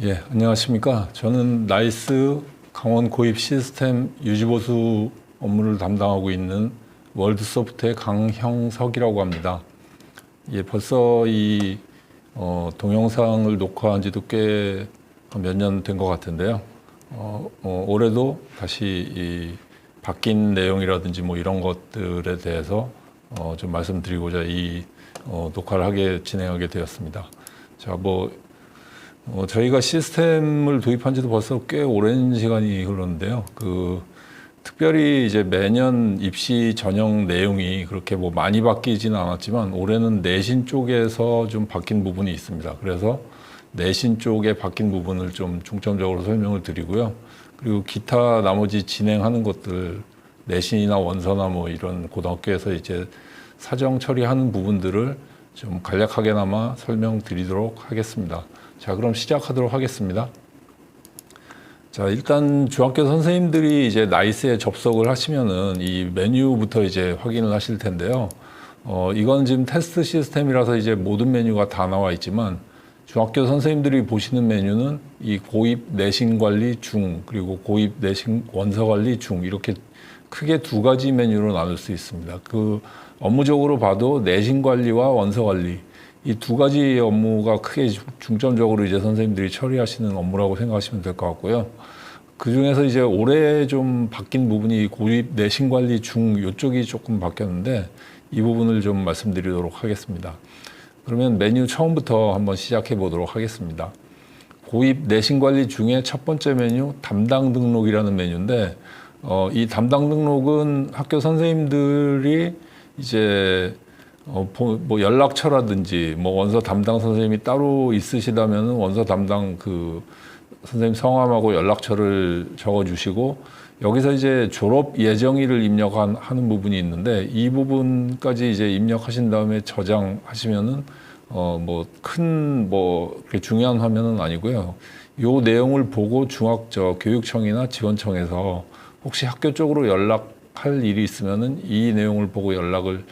예, 안녕하십니까. 저는 나이스 강원 고입 시스템 유지보수 업무를 담당하고 있는 월드소프트의 강형석이라고 합니다. 예, 벌써 이 동영상을 녹화한 지도 꽤 몇 년 된 것 같은데요. 올해도 다시 이 바뀐 내용이라든지 뭐 이런 것들에 대해서 좀 말씀드리고자 이 녹화를 진행하게 되었습니다. 자, 저희가 시스템을 도입한 지도 벌써 꽤 오랜 시간이 흘렀는데요. 특별히 이제 매년 입시 전형 내용이 그렇게 많이 바뀌지는 않았지만 올해는 내신 쪽에서 좀 바뀐 부분이 있습니다. 그래서 내신 쪽에 바뀐 부분을 좀 중점적으로 설명을 드리고요. 그리고 기타 나머지 진행하는 것들, 내신이나 원서나 이런 고등학교에서 이제 사정 처리하는 부분들을 좀 간략하게나마 설명드리도록 하겠습니다. 자, 그럼 시작하도록 하겠습니다. 자, 일단 중학교 선생님들이 이제 나이스에 접속을 하시면은 이 메뉴부터 이제 확인을 하실 텐데요. 이건 지금 테스트 시스템이라서 이제 모든 메뉴가 다 나와 있지만 중학교 선생님들이 보시는 메뉴는 이 고입 내신 관리 중, 그리고 고입 내신 원서 관리 중, 이렇게 크게 두 가지 메뉴로 나눌 수 있습니다. 업무적으로 봐도 내신 관리와 원서 관리, 이 두 가지 업무가 크게 중점적으로 이제 선생님들이 처리하시는 업무라고 생각하시면 될 것 같고요. 그 중에서 이제 올해 좀 바뀐 부분이 고입 내신 관리 중 이쪽이 조금 바뀌었는데 이 부분을 좀 말씀드리도록 하겠습니다. 그러면 메뉴 처음부터 한번 시작해 보도록 하겠습니다. 고입 내신 관리 중에 첫 번째 메뉴 담당 등록이라는 메뉴인데 이 담당 등록은 학교 선생님들이 이제 연락처라든지 원서 담당 선생님이 따로 있으시다면 원서 담당 선생님 성함하고 연락처를 적어주시고 여기서 이제 졸업 예정일을 입력하는 부분이 있는데 이 부분까지 이제 입력하신 다음에 저장하시면은 그렇게 중요한 화면은 아니고요. 요 내용을 보고 교육청이나 지원청에서 혹시 학교 쪽으로 연락할 일이 있으면은 이 내용을 보고 연락을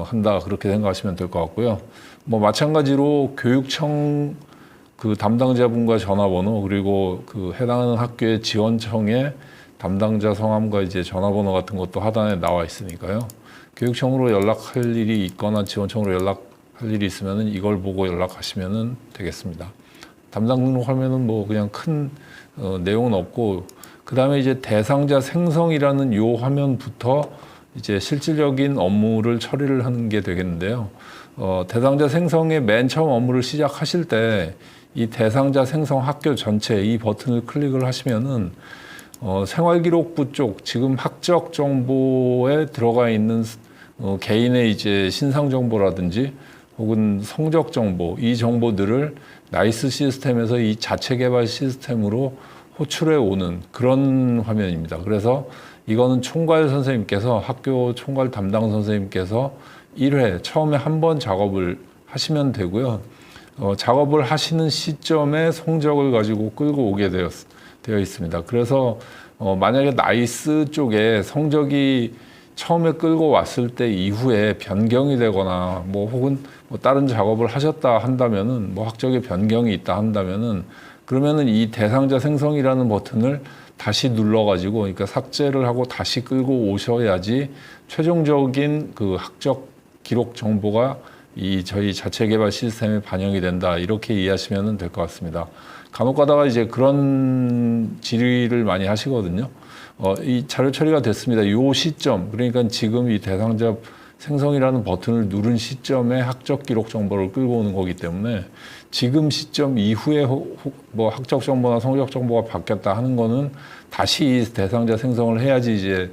한다, 그렇게 생각하시면 될 것 같고요. 마찬가지로 교육청 담당자분과 전화번호, 그리고 해당하는 학교의 지원청의 담당자 성함과 이제 전화번호 같은 것도 하단에 나와 있으니까요. 교육청으로 연락할 일이 있거나 지원청으로 연락할 일이 있으면은 이걸 보고 연락하시면 되겠습니다. 담당 등록하면은 그냥 큰 내용은 없고, 그 다음에 이제 대상자 생성이라는 요 화면부터 이제 실질적인 업무를 처리를 하는 게 되겠는데요. 대상자 생성의 맨 처음 업무를 시작하실 때 이 대상자 생성 학교 전체 이 버튼을 클릭을 하시면은 생활기록부 쪽 지금 학적 정보에 들어가 있는 개인의 이제 신상 정보라든지 혹은 성적 정보, 이 정보들을 나이스 시스템에서 이 자체 개발 시스템으로 호출해 오는 그런 화면입니다. 그래서 이거는 총괄 선생님께서, 학교 총괄 담당 선생님께서 1회 처음에 한 번 작업을 하시면 되고요. 작업을 하시는 시점에 성적을 가지고 끌고 오게 되어 있습니다. 그래서 만약에 나이스 쪽에 성적이 처음에 끌고 왔을 때 이후에 변경이 되거나 혹은 다른 작업을 하셨다 한다면은 학적에 변경이 있다 한다면은 그러면은 이 대상자 생성이라는 버튼을 다시 눌러가지고, 그러니까 삭제를 하고 다시 끌고 오셔야지 최종적인 학적 기록 정보가 저희 자체 개발 시스템에 반영이 된다, 이렇게 이해하시면 될 것 같습니다. 간혹 가다가 이제 그런 질의를 많이 하시거든요. 이 자료 처리가 됐습니다. 요 시점, 그러니까 지금 이 대상자 생성이라는 버튼을 누른 시점에 학적 기록 정보를 끌고 오는 거기 때문에 지금 시점 이후에 학적 정보나 성적 정보가 바뀌었다 하는 거는 다시 이 대상자 생성을 해야지 이제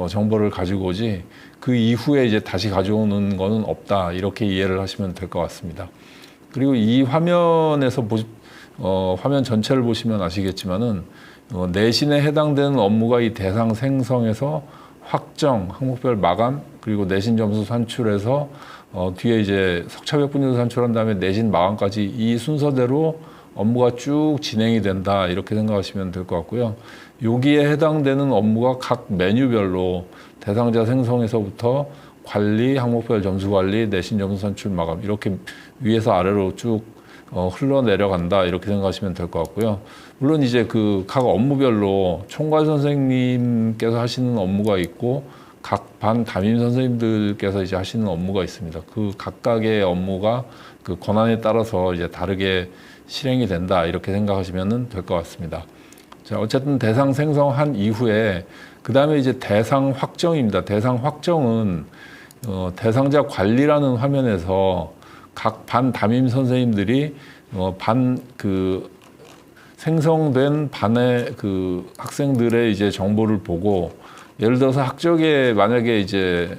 정보를 가지고 오지, 그 이후에 이제 다시 가져오는 거는 없다, 이렇게 이해를 하시면 될 것 같습니다. 그리고 이 화면에서 화면 전체를 보시면 아시겠지만은 내신에 해당되는 업무가 이 대상 생성에서 확정, 항목별 마감, 그리고 내신 점수 산출해서 뒤에 이제 석차별 분위도 산출한 다음에 내신 마감까지 이 순서대로 업무가 쭉 진행이 된다, 이렇게 생각하시면 될 것 같고요. 여기에 해당되는 업무가 각 메뉴별로 대상자 생성에서부터 관리, 항목별 점수 관리, 내신 점수 산출 마감, 이렇게 위에서 아래로 쭉 흘러내려간다 이렇게 생각하시면 될 것 같고요. 물론 이제 그 각 업무별로 총괄 선생님께서 하시는 업무가 있고 각 반 담임 선생님들께서 이제 하시는 업무가 있습니다. 그 각각의 업무가 그 권한에 따라서 이제 다르게 실행이 된다 이렇게 생각하시면 될 것 같습니다. 자, 어쨌든 대상 생성한 이후에 그 다음에 이제 대상 확정입니다. 대상 확정은 대상자 관리라는 화면에서 각 반 담임 선생님들이 반 그 생성된 반의 그 학생들의 이제 정보를 보고 예를 들어서 학적에 만약에 이제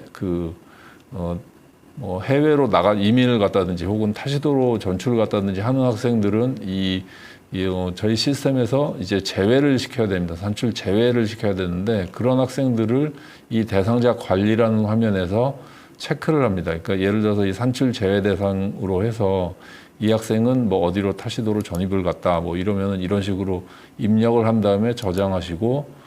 뭐 해외로 이민을 갔다든지 혹은 타시도로 전출을 갔다든지 하는 학생들은 저희 시스템에서 이제 제외를 시켜야 됩니다. 산출 제외를 시켜야 되는데 그런 학생들을 이 대상자 관리라는 화면에서 체크를 합니다. 그러니까 예를 들어서 이 산출 제외 대상으로 해서 이 학생은 뭐 어디로 타시도로 전입을 갔다 뭐 이러면은 이런 식으로 입력을 한 다음에 저장하시고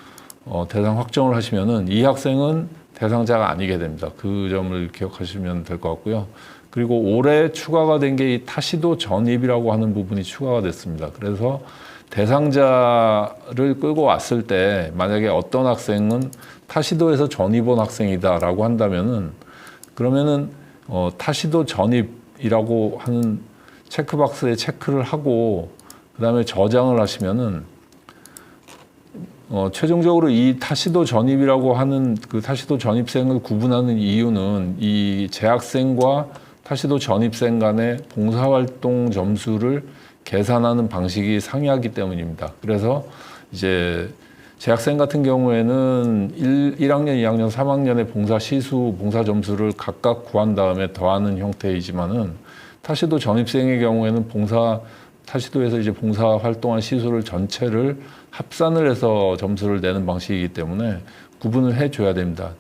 대상 확정을 하시면은 이 학생은 대상자가 아니게 됩니다. 그 점을 기억하시면 될 것 같고요. 그리고 올해 추가가 된 게 이 타시도 전입이라고 하는 부분이 추가가 됐습니다. 그래서 대상자를 끌고 왔을 때 만약에 어떤 학생은 타시도에서 전입 온 학생이다라고 한다면은 그러면은 타시도 전입이라고 하는 체크박스에 체크를 하고 그다음에 저장을 하시면은 최종적으로 이 타시도 전입이라고 하는 그 타시도 전입생을 구분하는 이유는 이 재학생과 타시도 전입생 간의 봉사활동 점수를 계산하는 방식이 상이하기 때문입니다. 그래서 이제 재학생 같은 경우에는 1학년, 2학년, 3학년의 봉사 시수, 봉사 점수를 각각 구한 다음에 더하는 형태이지만은 타시도 전입생의 경우에는 타시도에서 이제 봉사 활동한 시수를 전체를 합산을 해서 점수를 내는 방식이기 때문에 구분을 해줘야 됩니다.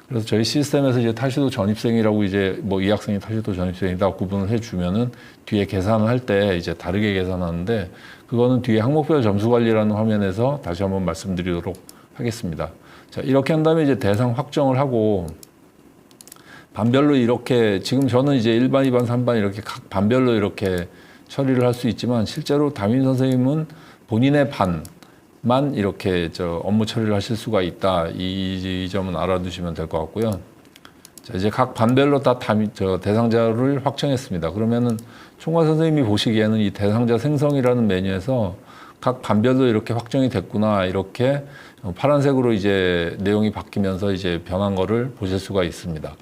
그래서 저희 시스템에서 이제 타시도 전입생이라고 이제 뭐 이 학생이 타시도 전입생이다 구분을 해주면은 뒤에 계산을 할 때 이제 다르게 계산하는데 그거는 뒤에 항목별 점수 관리라는 화면에서 다시 한번 말씀드리도록 하겠습니다. 자, 이렇게 한 다음에 이제 대상 확정을 하고 반별로 이렇게 지금 저는 이제 1반, 2반, 3반 이렇게 각 반별로 이렇게 처리를 할 수 있지만 실제로 담임 선생님은 본인의 반만 이렇게 업무 처리를 하실 수가 있다. 이 점은 알아두시면 될 것 같고요. 자, 이제 각 반별로 다 대상자를 확정했습니다. 그러면은 총괄 선생님이 보시기에는 이 대상자 생성이라는 메뉴에서 각 반별로 이렇게 확정이 됐구나. 이렇게 파란색으로 이제 내용이 바뀌면서 이제 변한 거를 보실 수가 있습니다.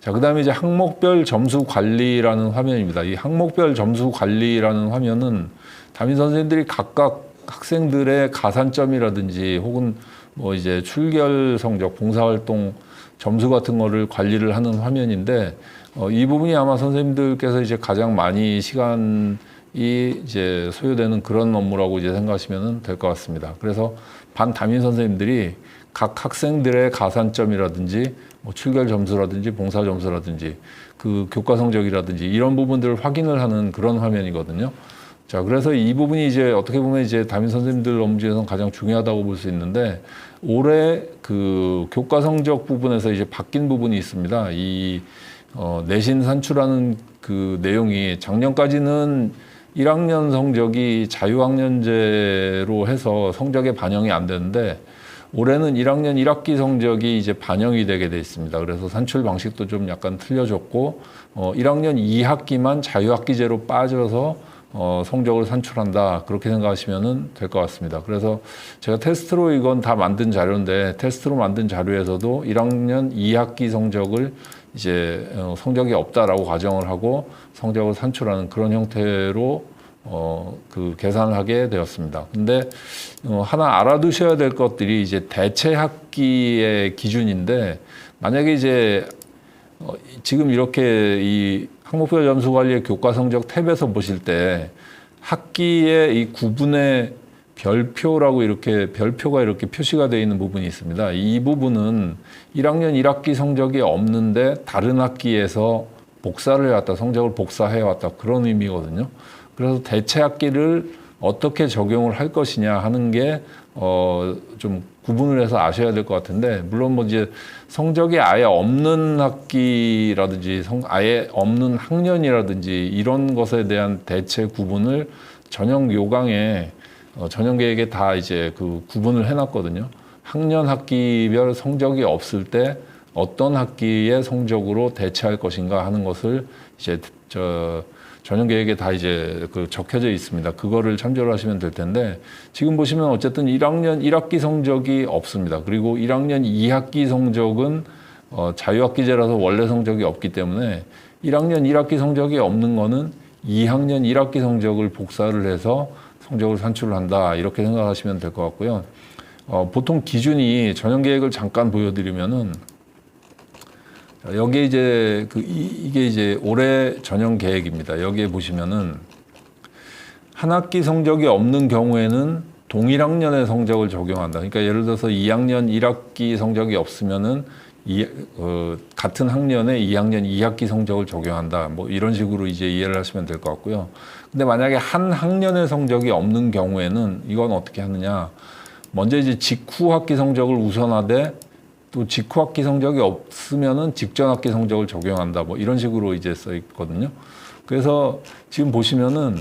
자, 그 다음에 이제 항목별 점수 관리라는 화면입니다. 이 항목별 점수 관리라는 화면은 담임 선생님들이 각각 학생들의 가산점이라든지 혹은 뭐 이제 출결 성적, 봉사활동 점수 같은 거를 관리를 하는 화면인데 이 부분이 아마 선생님들께서 이제 가장 많이 시간이 이제 소요되는 그런 업무라고 이제 생각하시면 될 것 같습니다. 그래서 반 담임 선생님들이 각 학생들의 가산점이라든지 뭐 출결 점수라든지 봉사 점수라든지 그 교과 성적이라든지 이런 부분들을 확인을 하는 그런 화면이거든요. 자, 그래서 이 부분이 이제 어떻게 보면 이제 담임 선생님들 업무 중에서는 가장 중요하다고 볼 수 있는데 올해 그 교과 성적 부분에서 이제 바뀐 부분이 있습니다. 이 내신 산출하는 그 내용이 작년까지는 1학년 성적이 자유학년제로 해서 성적에 반영이 안 되는데 올해는 1학년 1학기 성적이 이제 반영이 되게 돼 있습니다. 그래서 산출 방식도 좀 약간 틀려졌고 1학년 2학기만 자유학기제로 빠져서 성적을 산출한다. 그렇게 생각하시면 될 것 같습니다. 그래서 제가 테스트로 이건 다 만든 자료인데 테스트로 만든 자료에서도 1학년 2학기 성적을 이제 성적이 없다라고 가정을 하고 성적을 산출하는 그런 형태로 그 계산을 하게 되었습니다. 근데 하나 알아두셔야 될 것들이 이제 대체 학기의 기준인데 만약에 이제 지금 이렇게 이 항목별 점수 관리의 교과 성적 탭에서 보실 때 학기의 이 구분의 별표라고 이렇게 별표가 이렇게 표시가 되어 있는 부분이 있습니다. 이 부분은 1학년 1학기 성적이 없는데 다른 학기에서 복사를 해왔다, 성적을 복사해왔다 그런 의미거든요. 그래서 대체 학기를 어떻게 적용을 할 것이냐 하는 게 좀 구분을 해서 아셔야 될 것 같은데, 물론 뭐 이제 성적이 아예 없는 학기라든지 아예 없는 학년이라든지 이런 것에 대한 대체 구분을 전형 요강에 전형 계획에 다 이제 그 구분을 해놨거든요. 학년 학기별 성적이 없을 때 어떤 학기의 성적으로 대체할 것인가 하는 것을 이제 전형 계획에 다 이제 그 적혀져 있습니다. 그거를 참조를 하시면 될 텐데, 지금 보시면 어쨌든 1학년 1학기 성적이 없습니다. 그리고 1학년 2학기 성적은 자유학기제라서 원래 성적이 없기 때문에 1학년 1학기 성적이 없는 거는 2학년 1학기 성적을 복사를 해서 성적을 산출을 한다, 이렇게 생각하시면 될 것 같고요. 보통 기준이 전형 계획을 잠깐 보여드리면은, 여기에 이제 이게 이제 올해 전형 계획입니다. 여기에 보시면은 한 학기 성적이 없는 경우에는 동일 학년의 성적을 적용한다. 그러니까 예를 들어서 2학년 1학기 성적이 없으면은 같은 학년에 2학년 2학기 성적을 적용한다. 뭐 이런 식으로 이제 이해를 하시면 될 것 같고요. 근데 만약에 한 학년의 성적이 없는 경우에는 이건 어떻게 하느냐? 먼저 이제 직후 학기 성적을 우선하되, 또 직후 학기 성적이 없으면은 직전 학기 성적을 적용한다. 뭐 이런 식으로 이제 써 있거든요. 그래서 지금 보시면은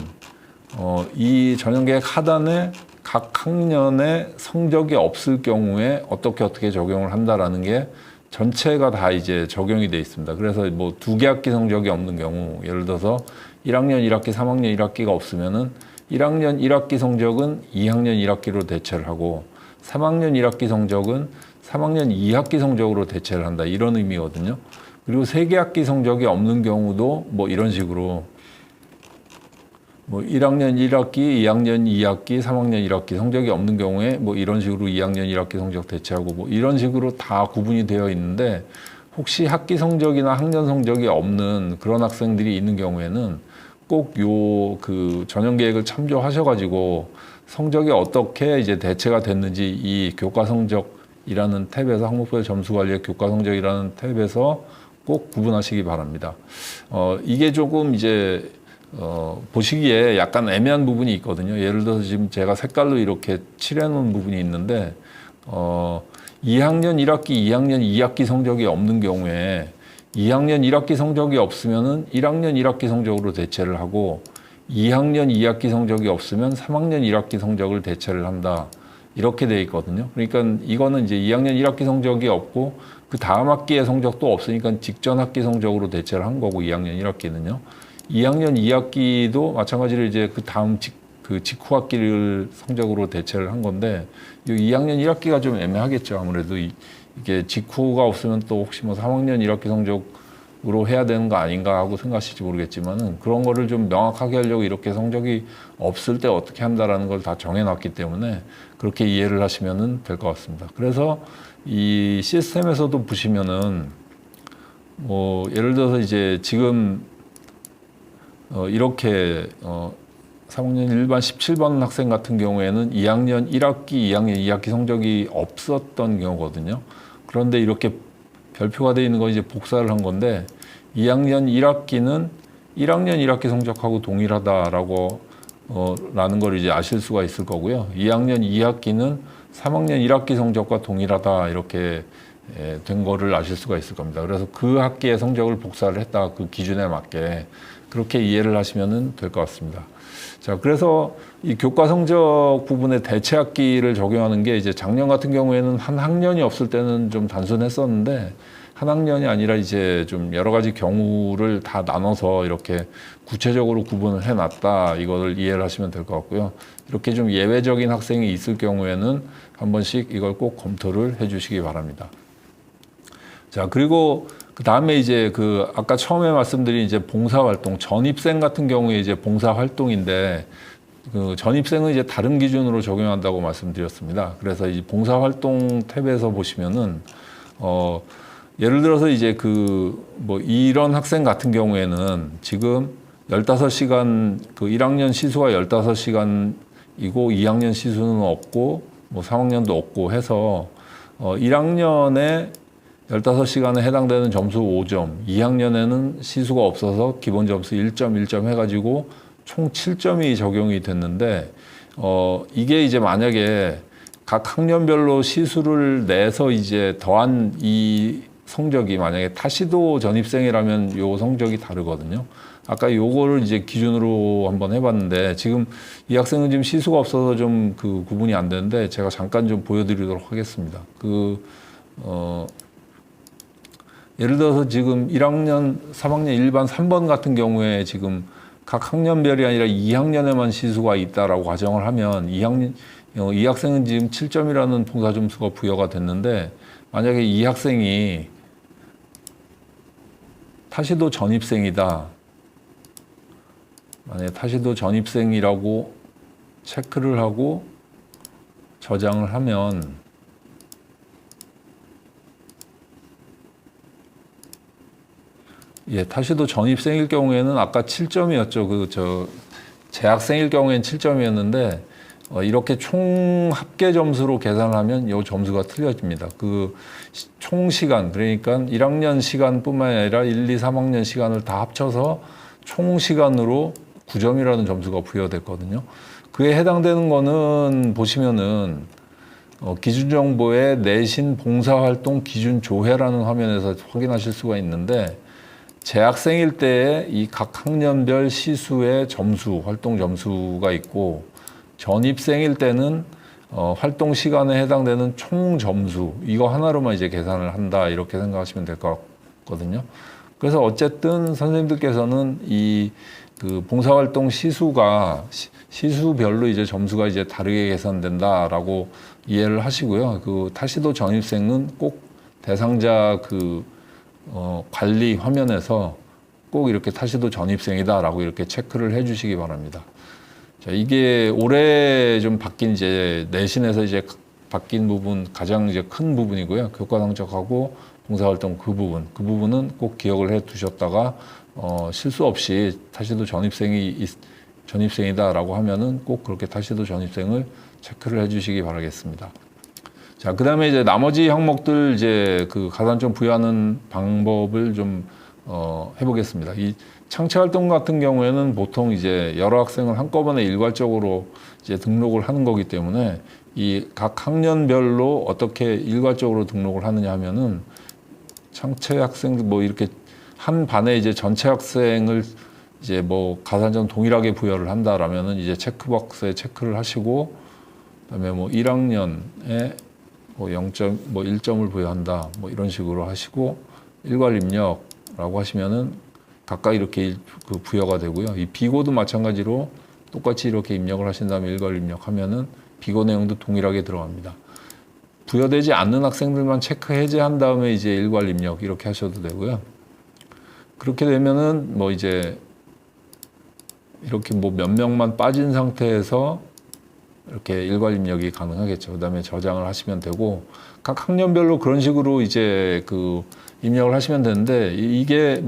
이 전형계획 하단에 각 학년에 성적이 없을 경우에 어떻게 적용을 한다라는 게 전체가 다 이제 적용이 돼 있습니다. 그래서 뭐 2개 학기 성적이 없는 경우, 예를 들어서 1학년 1학기, 3학년 1학기가 없으면은 1학년 1학기 성적은 2학년 1학기로 대체를 하고, 3학년 1학기 성적은 3학년 2학기 성적으로 대체를 한다, 이런 의미거든요. 그리고 3개 학기 성적이 없는 경우도 뭐 이런 식으로 뭐 1학년 1학기, 2학년 2학기, 3학년 1학기 성적이 없는 경우에 뭐 이런 식으로 2학년 1학기 성적 대체하고 뭐 이런 식으로 다 구분이 되어 있는데, 혹시 학기 성적이나 학년 성적이 없는 그런 학생들이 있는 경우에는 꼭 요 그 전형 계획을 참조하셔가지고 성적이 어떻게 이제 대체가 됐는지 이 교과 성적이라는 탭에서, 학목별 점수 관리의 교과 성적이라는 탭에서 꼭 구분하시기 바랍니다. 이게 조금 이제 보시기에 약간 애매한 부분이 있거든요. 예를 들어서 지금 제가 색깔로 이렇게 칠해 놓은 부분이 있는데, 2학년 1학기, 2학년 2학기 성적이 없는 경우에 2학년 1학기 성적이 없으면은 1학년 1학기 성적으로 대체를 하고, 2학년 2학기 성적이 없으면 3학년 1학기 성적을 대체를 한다, 이렇게 돼 있거든요. 그러니까 이거는 이제 2학년 1학기 성적이 없고 그 다음 학기의 성적도 없으니까 직전 학기 성적으로 대체를 한 거고, 2학년 1학기는요. 2학년 2학기도 마찬가지로 이제 그 다음 직후 학기를 성적으로 대체를 한 건데, 이 2학년 1학기가 좀 애매하겠죠. 아무래도 이게 직후가 없으면 또 혹시 뭐 3학년 1학기 성적으로 해야 되는 거 아닌가 하고 생각하실지 모르겠지만은, 그런 거를 좀 명확하게 하려고 이렇게 성적이 없을 때 어떻게 한다라는 걸 다 정해놨기 때문에 그렇게 이해를 하시면 될 것 같습니다. 그래서 이 시스템에서도 보시면은 뭐 예를 들어서 이제 지금 이렇게 3학년 1반 17번 학생 같은 경우에는 2학년 1학기, 2학년 2학기 성적이 없었던 경우거든요. 그런데 이렇게 별표가 되어 있는 건 이제 복사를 한 건데, 2학년 1학기는 1학년 1학기 성적하고 동일하다라고 라는 걸 이제 아실 수가 있을 거고요. 2학년 2학기는 3학년 1학기 성적과 동일하다, 이렇게 된 거를 아실 수가 있을 겁니다. 그래서 그 학기의 성적을 복사를 했다가 그 기준에 맞게 그렇게 이해를 하시면 될 것 같습니다. 자, 그래서 이 교과 성적 부분에 대체 학기를 적용하는 게, 이제 작년 같은 경우에는 한 학년이 없을 때는 좀 단순했었는데, 한 학년이 아니라 이제 좀 여러 가지 경우를 다 나눠서 이렇게 구체적으로 구분을 해놨다, 이거를 이해를 하시면 될 것 같고요. 이렇게 좀 예외적인 학생이 있을 경우에는 한 번씩 이걸 꼭 검토를 해 주시기 바랍니다. 자, 그리고 그 다음에 이제 아까 처음에 말씀드린 이제 봉사활동, 전입생 같은 경우에 이제 봉사활동인데, 그 전입생은 이제 다른 기준으로 적용한다고 말씀드렸습니다. 그래서 이 봉사활동 탭에서 보시면은, 예를 들어서 이제 뭐 이런 학생 같은 경우에는 지금 15시간, 1학년 시수가 15시간이고 2학년 시수는 없고 뭐 3학년도 없고 해서 1학년에 15시간에 해당되는 점수 5점, 2학년에는 시수가 없어서 기본 점수 1점, 1점 해가지고 총 7점이 적용이 됐는데, 이게 이제 만약에 각 학년별로 시수를 내서 이제 더한 이 성적이 만약에 타시도 전입생이라면 요 성적이 다르거든요. 아까 요거를 이제 기준으로 한번 해봤는데 지금 이 학생은 지금 시수가 없어서 좀 그 구분이 안 되는데 제가 잠깐 좀 보여드리도록 하겠습니다. 예를 들어서 지금 1학년, 3학년 일반 3번 같은 경우에 지금 각 학년별이 아니라 2학년에만 시수가 있다라고 가정을 하면 이 학생은 지금 7점이라는 봉사 점수가 부여가 됐는데 만약에 이 학생이 타시도 전입생이다. 만약에 타시도 전입생이라고 체크를 하고 저장을 하면 타시도 전입생일 경우에는 아까 7점이었죠. 재학생일 경우에는 7점이었는데 이렇게 총 합계 점수로 계산하면 이 점수가 틀려집니다. 총 시간, 그러니까 1학년 시간뿐만 아니라 1, 2, 3학년 시간을 다 합쳐서 총 시간으로 9점이라는 점수가 부여됐거든요. 그에 해당되는 거는 보시면은 기준정보의 내신 봉사활동 기준 조회라는 화면에서 확인하실 수가 있는데 재학생일 때의 이 각 학년별 시수의 점수, 활동 점수가 있고 전입생일 때는 활동 시간에 해당되는 총 점수 이거 하나로만 이제 계산을 한다 이렇게 생각하시면 될 것 같거든요. 그래서 어쨌든 선생님들께서는 봉사활동 시수가 시수별로 이제 점수가 이제 다르게 계산된다라고 이해를 하시고요. 타시도 전입생은 꼭 대상자 관리 화면에서 꼭 이렇게 타시도 전입생이다라고 이렇게 체크를 해주시기 바랍니다. 자, 이게 올해 좀 바뀐 이제 내신에서 이제 바뀐 부분 가장 이제 큰 부분이고요. 교과 성적하고 봉사활동 그 부분은 꼭 기억을 해 두셨다가 실수 없이 타시도 전입생이다라고 하면은 꼭 그렇게 타시도 전입생을 체크를 해주시기 바라겠습니다. 자, 그 다음에 이제 나머지 항목들 이제 가산점 부여하는 방법을 좀 해보겠습니다. 이 창체활동 같은 경우에는 보통 이제 여러 학생을 한꺼번에 일괄적으로 이제 등록을 하는 거기 때문에 이 각 학년별로 어떻게 일괄적으로 등록을 하느냐 하면은 창체 학생들 이렇게 한 반에 이제 전체 학생을 이제 가산점 동일하게 부여를 한다라면은 이제 체크박스에 체크를 하시고 그다음에 1학년에 1점을 부여한다. 이런 식으로 하시고 일괄 입력라고 하시면은 각각 이렇게 부여가 되고요. 이 비고도 마찬가지로 똑같이 이렇게 입력을 하신 다음에 일괄 입력하면은 비고 내용도 동일하게 들어갑니다. 부여되지 않는 학생들만 체크 해제한 다음에 이제 일괄 입력 이렇게 하셔도 되고요. 그렇게 되면은 이제 이렇게 몇 명만 빠진 상태에서 이렇게 일괄 입력이 가능하겠죠. 그다음에 저장을 하시면 되고 각 학년별로 그런 식으로 이제 입력을 하시면 되는데 이게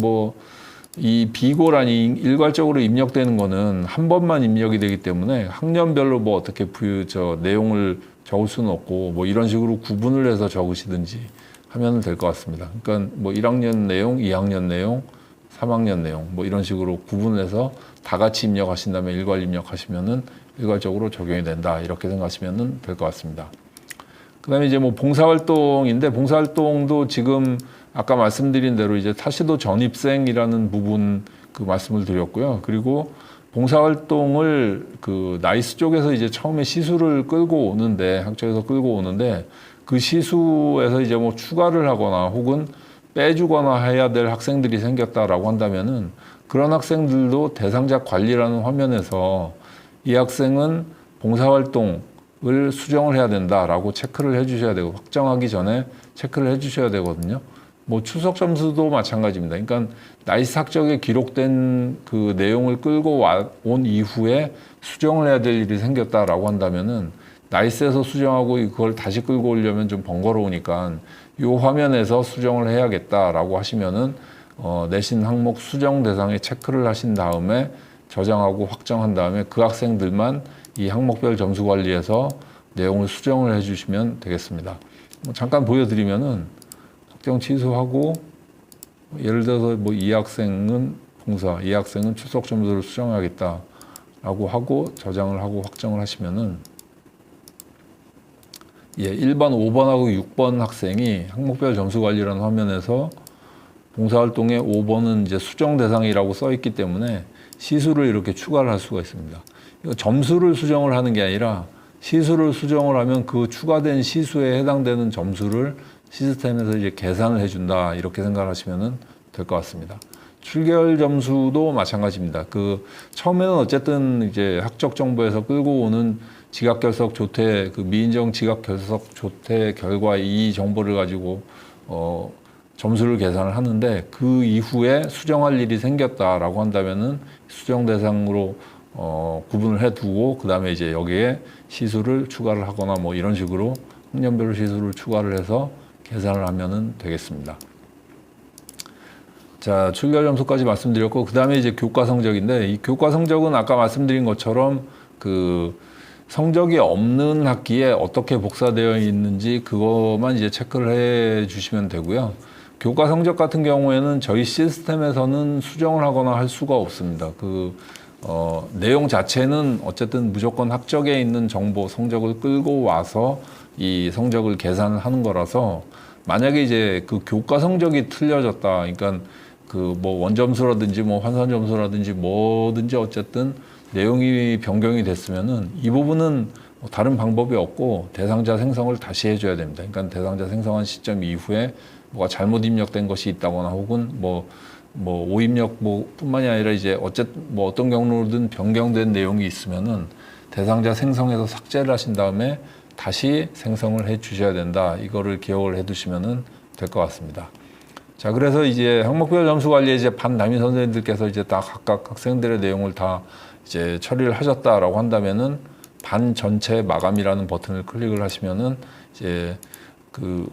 이 비고란이 일괄적으로 입력되는 거는 한 번만 입력이 되기 때문에 학년별로 어떻게 내용을 적을 수는 없고 이런 식으로 구분을 해서 적으시든지 하면 될 것 같습니다. 그러니까 1학년 내용, 2학년 내용, 3학년 내용 이런 식으로 구분을 해서 다 같이 입력하신 다음에 일괄 입력하시면은 일괄적으로 적용이 된다 이렇게 생각하시면 될 것 같습니다. 그다음에 이제 봉사활동인데 봉사활동도 지금 아까 말씀드린 대로 이제 타시도 전입생이라는 부분 말씀을 드렸고요. 그리고 봉사활동을 나이스 쪽에서 이제 처음에 시수를 끌고 오는데 학교에서 끌고 오는데 그 시수에서 이제 추가를 하거나 혹은 빼주거나 해야 될 학생들이 생겼다라고 한다면은 그런 학생들도 대상자 관리라는 화면에서 이 학생은 봉사활동을 수정을 해야 된다라고 체크를 해주셔야 되고 확정하기 전에 체크를 해주셔야 되거든요. 추석 점수도 마찬가지입니다. 그러니까 나이스 학적에 기록된 내용을 끌고 온 이후에 수정을 해야 될 일이 생겼다라고 한다면은 나이스에서 수정하고 그걸 다시 끌고 오려면 좀 번거로우니까 이 화면에서 수정을 해야겠다라고 하시면은 내신 항목 수정 대상에 체크를 하신 다음에 저장하고 확정한 다음에 그 학생들만 이 항목별 점수 관리에서 내용을 수정을 해주시면 되겠습니다. 잠깐 보여드리면은 확정 취소하고 예를 들어서 이 학생은 이 학생은 출석 점수를 수정하겠다라고 하고 저장을 하고 확정을 하시면은 예, 1번, 5번하고 6번 학생이 항목별 점수 관리라는 화면에서 봉사활동에 5번은 이제 수정 대상이라고 써 있기 때문에 시수를 이렇게 추가를 할 수가 있습니다. 이거 점수를 수정을 하는 게 아니라 시수를 수정을 하면 그 추가된 시수에 해당되는 점수를 시스템에서 이제 계산을 해준다, 이렇게 생각하시면 될 것 같습니다. 출결 점수도 마찬가지입니다. 그 처음에는 어쨌든 이제 학적 정보에서 끌고 오는 지각 결석 조퇴, 그 미인정 지각 결석 조퇴 결과 이 정보를 가지고 점수를 계산을 하는데, 그 이후에 수정할 일이 생겼다라고 한다면은 수정 대상으로 구분을 해두고 그 다음에 이제 여기에 시수를 추가를 하거나 뭐 이런 식으로 학년별로 시수를 추가를 해서 계산을 하면은 되겠습니다. 자, 출결 점수까지 말씀드렸고, 그 다음에 이제 교과 성적인데, 이 교과 성적은 아까 말씀드린 것처럼 그 성적이 없는 학기에 어떻게 복사되어 있는지 그것만 이제 체크를 해 주시면 되고요. 교과 성적 같은 경우에는 저희 시스템에서는 수정을 하거나 할 수가 없습니다. 내용 자체는 어쨌든 무조건 학적에 있는 정보, 성적을 끌고 와서 이 성적을 계산을 하는 거라서, 만약에 이제 그 교과 성적이 틀려졌다, 그러니까 그 뭐 원점수라든지 뭐 환산 점수라든지 뭐든지 어쨌든 내용이 변경이 됐으면은 이 부분은 다른 방법이 없고 대상자 생성을 다시 해줘야 됩니다. 그러니까 대상자 생성한 시점 이후에 뭐가 잘못 입력된 것이 있다거나 혹은 뭐 오입력 뿐만이 아니라 이제 어쨌든 뭐 어떤 경로든 변경된 내용이 있으면은 대상자 생성해서 삭제를 하신 다음에 다시 생성을 해 주셔야 된다. 이거를 기억을 해 두시면은 될 것 같습니다. 자, 그래서 이제 항목별 점수 관리에 이제 반 담임 선생님들께서 이제 다 각각 학생들의 내용을 다 이제 처리를 하셨다라고 한다면은 반 전체 마감이라는 버튼을 클릭을 하시면은 이제 그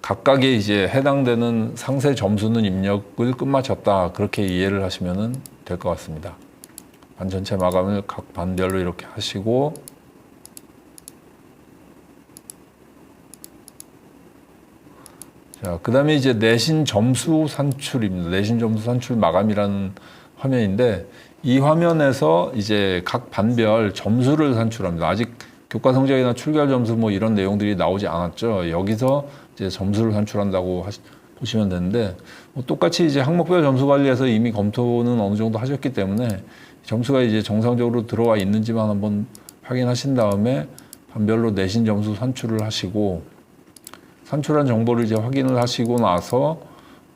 각각의 이제 해당되는 상세 점수는 입력을 끝마쳤다, 그렇게 이해를 하시면은 될 것 같습니다. 반 전체 마감을 각 반별로 이렇게 하시고, 자, 그 다음에 이제 내신 점수 산출입니다. 내신 점수 산출 마감이라는 화면인데, 이 화면에서 이제 각 반별 점수를 산출합니다. 아직 교과 성적이나 출결 점수 뭐 이런 내용들이 나오지 않았죠. 여기서 이제 점수를 산출한다고 보시면 되는데, 똑같이 이제 항목별 점수 관리에서 이미 검토는 어느 정도 하셨기 때문에 점수가 이제 정상적으로 들어와 있는지만 한번 확인하신 다음에 반별로 내신 점수 산출을 하시고, 산출한 정보를 이제 확인을 하시고 나서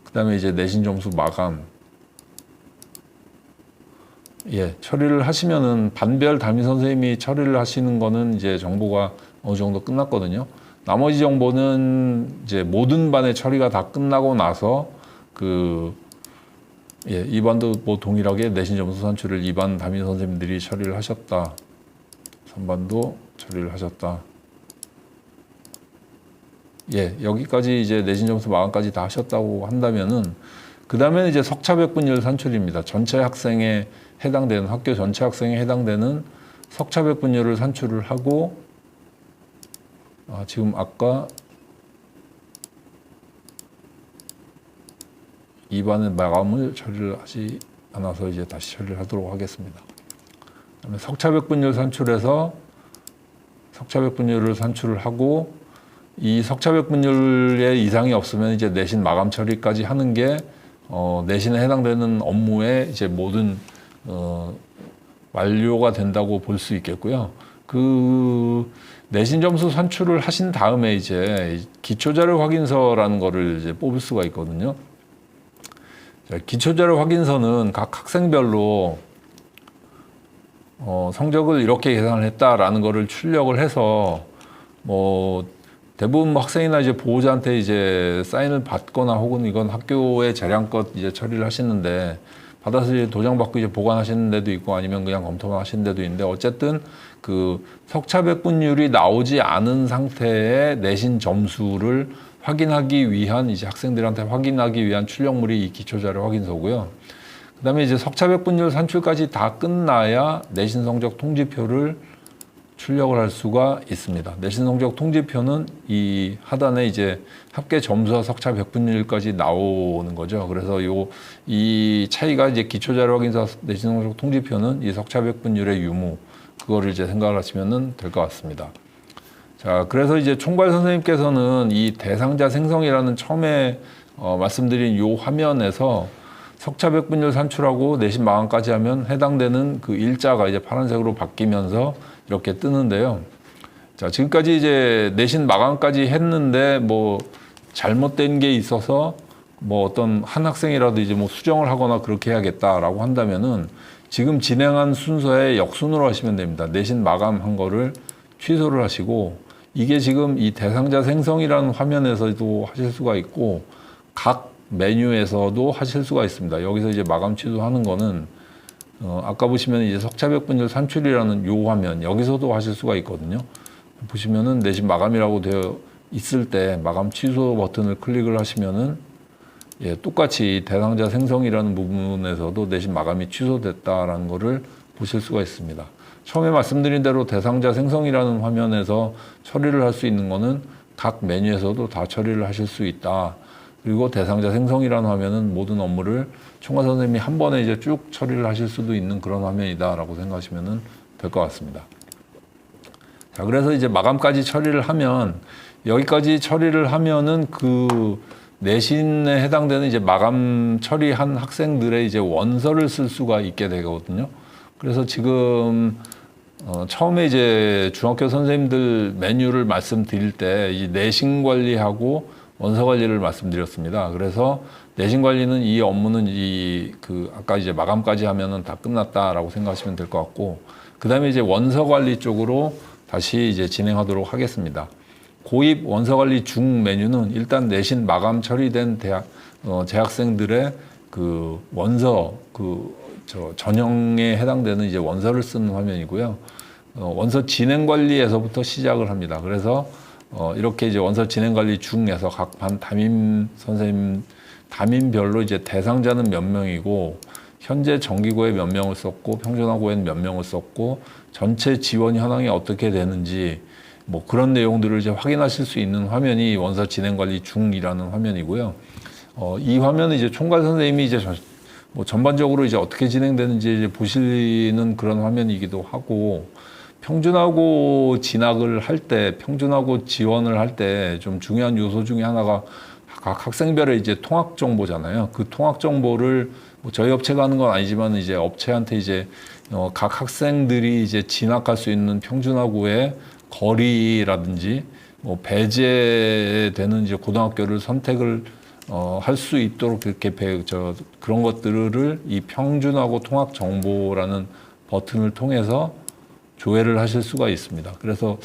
그 다음에 이제 내신 점수 마감, 예, 처리를 하시면은 반별 담임 선생님이 처리를 하시는 거는 이제 정보가 어느 정도 끝났거든요. 나머지 정보는 이제 모든 반의 처리가 다 끝나고 나서 예, 2반도 뭐 동일하게 내신 점수 산출을 2반 담임 선생님들이 처리를 하셨다. 3반도 처리를 하셨다. 예, 여기까지 이제 내신 점수 마감까지 다 하셨다고 한다면은, 그 다음에는 이제 석차백분율 산출입니다. 전체 학생에 해당되는, 학교 전체 학생에 해당되는 석차백분율을 산출을 하고, 지금 아까 2반의 마감을 처리를 하지 않아서 이제 다시 처리를 하도록 하겠습니다. 그다음에 석차백분율 산출해서 석차백분율을 산출을 하고, 이 석차백분율에 이상이 없으면 이제 내신 마감 처리까지 하는 게 내신에 해당되는 업무의 이제 모든 완료가 된다고 볼 수 있겠고요. 그 내신 점수 산출을 하신 다음에 이제 기초자료 확인서라는 거를 이제 뽑을 수가 있거든요. 기초자료 확인서는 각 학생별로 성적을 이렇게 계산을 했다라는 거를 출력을 해서 뭐 대부분 학생이나 이제 보호자한테 이제 사인을 받거나 혹은 이건 학교의 재량껏 이제 처리를 하시는데, 받아서 이제 도장 받고 이제 보관하시는 데도 있고 아니면 그냥 검토만 하시는 데도 있는데, 어쨌든 그 석차백분율이 나오지 않은 상태의 내신 점수를 확인하기 위한, 이제 학생들한테 확인하기 위한 출력물이 이 기초자료 확인서고요. 그 다음에 이제 석차백분율 산출까지 다 끝나야 내신 성적 통지표를 출력을 할 수가 있습니다. 내신 성적 통지표는 이 하단에 이제 합계 점수와 석차 백분율까지 나오는 거죠. 그래서 이 차이가 이제 기초자료 확인서 내신 성적 통지표는 이 석차 백분율의 유무, 그거를 이제 생각을 하시면 될 것 같습니다. 자, 그래서 이제 총괄 선생님께서는 이 대상자 생성이라는 처음에 말씀드린 요 화면에서 석차백분율 산출하고 내신 마감까지 하면 해당되는 그 일자가 이제 파란색으로 바뀌면서 이렇게 뜨는데요. 자, 지금까지 이제 내신 마감까지 했는데 뭐 잘못된 게 있어서 뭐 어떤 한 학생이라도 이제 뭐 수정을 하거나 그렇게 해야겠다라고 한다면은 지금 진행한 순서에 역순으로 하시면 됩니다. 내신 마감한 거를 취소를 하시고, 이게 지금 이 대상자 생성이라는 화면에서도 하실 수가 있고 각 메뉴에서도 하실 수가 있습니다. 여기서 이제 마감 취소하는 거는 아까 보시면 이제 석차백분율 산출이라는 요 화면, 여기서도 하실 수가 있거든요. 보시면은 내신 마감이라고 되어 있을 때 마감 취소 버튼을 클릭을 하시면은 똑같이 대상자 생성이라는 부분에서도 내신 마감이 취소됐다라는 거를 보실 수가 있습니다. 처음에 말씀드린 대로 대상자 생성이라는 화면에서 처리를 할 수 있는 거는 각 메뉴에서도 다 처리를 하실 수 있다. 그리고 대상자 생성이라는 화면은 모든 업무를 총괄 선생님이 한 번에 이제 쭉 처리를 하실 수도 있는 그런 화면이다라고 생각하시면 될 것 같습니다. 자, 그래서 이제 마감까지 처리를 하면, 여기까지 처리를 하면은 그 내신에 해당되는 이제 마감 처리한 학생들의 이제 원서를 쓸 수가 있게 되거든요. 그래서 지금 처음에 이제 중학교 선생님들 메뉴를 말씀드릴 때 이 내신 관리하고 원서 관리를 말씀드렸습니다. 그래서 내신 관리는 이 업무는 아까 이제 마감까지 하면은 다 끝났다라고 생각하시면 될 것 같고, 그 다음에 이제 원서 관리 쪽으로 다시 이제 진행하도록 하겠습니다. 고입 원서 관리 중 메뉴는 일단 내신 마감 처리된 재학생들의 그 원서 전형에 해당되는 이제 원서를 쓰는 화면이고요. 원서 진행 관리에서부터 시작을 합니다. 그래서 이렇게 이제 원서 진행 관리 중에서 각 반 담임 선생님 담임별로 이제 대상자는 몇 명이고 현재 정기고에 몇 명을 썼고 평준화고에는 몇 명을 썼고 전체 지원 현황이 어떻게 되는지 뭐 그런 내용들을 이제 확인하실 수 있는 화면이 원서 진행 관리 중이라는 화면이고요. 이 화면은 이제 총괄 선생님이 이제 뭐 전반적으로 이제 어떻게 진행되는지 이제 보시는 그런 화면이기도 하고, 평준화고 진학을 할 때, 평준화고 지원을 할 때 좀 중요한 요소 중에 하나가 각 학생별의 이제 통학 정보잖아요. 그 통학 정보를 뭐 저희 업체가 하는 건 아니지만 이제 업체한테 이제 각 학생들이 이제 진학할 수 있는 평준화고의 거리라든지 뭐 배제되는 이제 고등학교를 선택을 할 수 있도록 그렇게 그런 것들을 이 평준화고 통학 정보라는 버튼을 통해서 조회를 하실 수가 있습니다. 그래서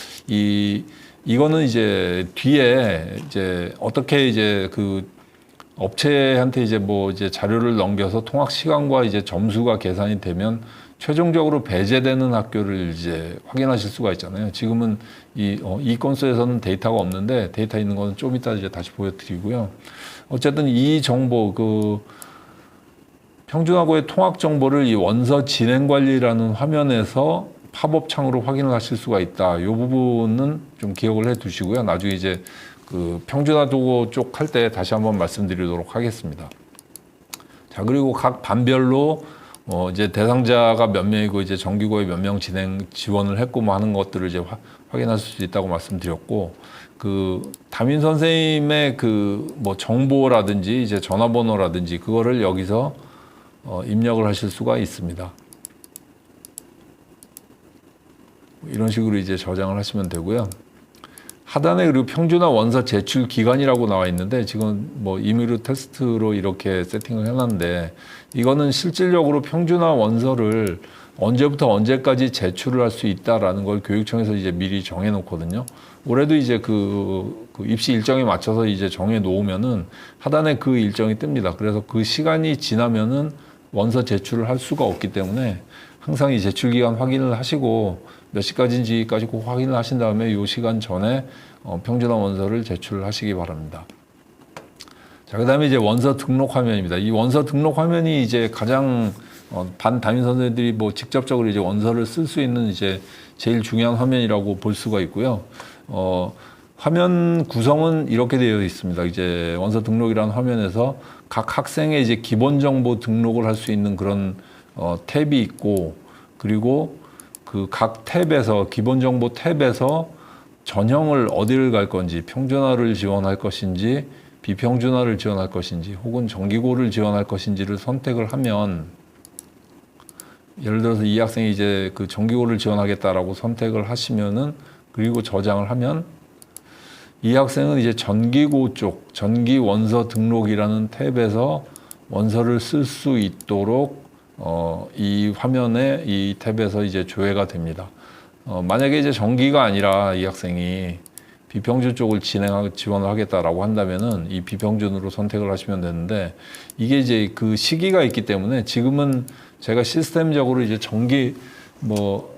이거는 이제 뒤에 이제 어떻게 이제 그 업체한테 이제 뭐 이제 자료를 넘겨서 통학 시간과 이제 점수가 계산이 되면 최종적으로 배제되는 학교를 이제 확인하실 수가 있잖아요. 지금은 이 건수에서는 데이터가 없는데 데이터 있는 거는 좀 이따 이제 다시 보여드리고요. 어쨌든 이 정보, 그 평준화고의 통학 정보를 이 원서 진행 관리라는 화면에서 팝업 창으로 확인을 하실 수가 있다. 이 부분은 좀 기억을 해 두시고요. 나중에 이제 그 평준화고 쪽 할 때 다시 한번 말씀드리도록 하겠습니다. 자, 그리고 각 반별로 이제 대상자가 몇 명이고 이제 정기고에 몇 명 지원을 했고 뭐 하는 것들을 이제 확인하실 수 있다고 말씀드렸고, 그 담임 선생님의 그 뭐 정보라든지 이제 전화번호라든지 그거를 여기서 입력을 하실 수가 있습니다. 이런 식으로 이제 저장을 하시면 되고요. 하단에 그리고 평준화 원서 제출 기간이라고 나와 있는데 지금 뭐 임의로 테스트로 이렇게 세팅을 해놨는데, 이거는 실질적으로 평준화 원서를 언제부터 언제까지 제출을 할 수 있다라는 걸 교육청에서 이제 미리 정해 놓거든요. 올해도 이제 그 입시 일정에 맞춰서 이제 정해 놓으면은 하단에 그 일정이 뜹니다. 그래서 그 시간이 지나면은 원서 제출을 할 수가 없기 때문에 항상 이 제출 기간 확인을 하시고 몇 시까지인지까지 꼭 확인을 하신 다음에 이 시간 전에 평준화 원서를 제출을 하시기 바랍니다. 자, 그 다음에 이제 원서 등록 화면입니다. 이 원서 등록 화면이 이제 가장 반 담임 선생님들이 뭐 직접적으로 이제 원서를 쓸 수 있는 이제 제일 중요한 화면이라고 볼 수가 있고요. 화면 구성은 이렇게 되어 있습니다. 이제 원서 등록이라는 화면에서 각 학생의 이제 기본 정보 등록을 할 수 있는 그런 탭이 있고, 그리고 그 각 탭에서 기본 정보 탭에서 전형을 어디를 갈 건지, 평준화를 지원할 것인지, 비평준화를 지원할 것인지, 혹은 정기고를 지원할 것인지를 선택을 하면, 예를 들어서 이 학생이 이제 그 정기고를 지원하겠다라고 선택을 하시면은, 그리고 저장을 하면, 이 학생은 이제 전기고 쪽, 전기 원서 등록이라는 탭에서 원서를 쓸 수 있도록 이 화면에 이 탭에서 이제 조회가 됩니다. 만약에 이제 전기가 아니라 이 학생이 비평준 쪽을 지원을 하겠다라고 한다면은 이 비평준으로 선택을 하시면 되는데, 이게 이제 그 시기가 있기 때문에 지금은 제가 시스템적으로 이제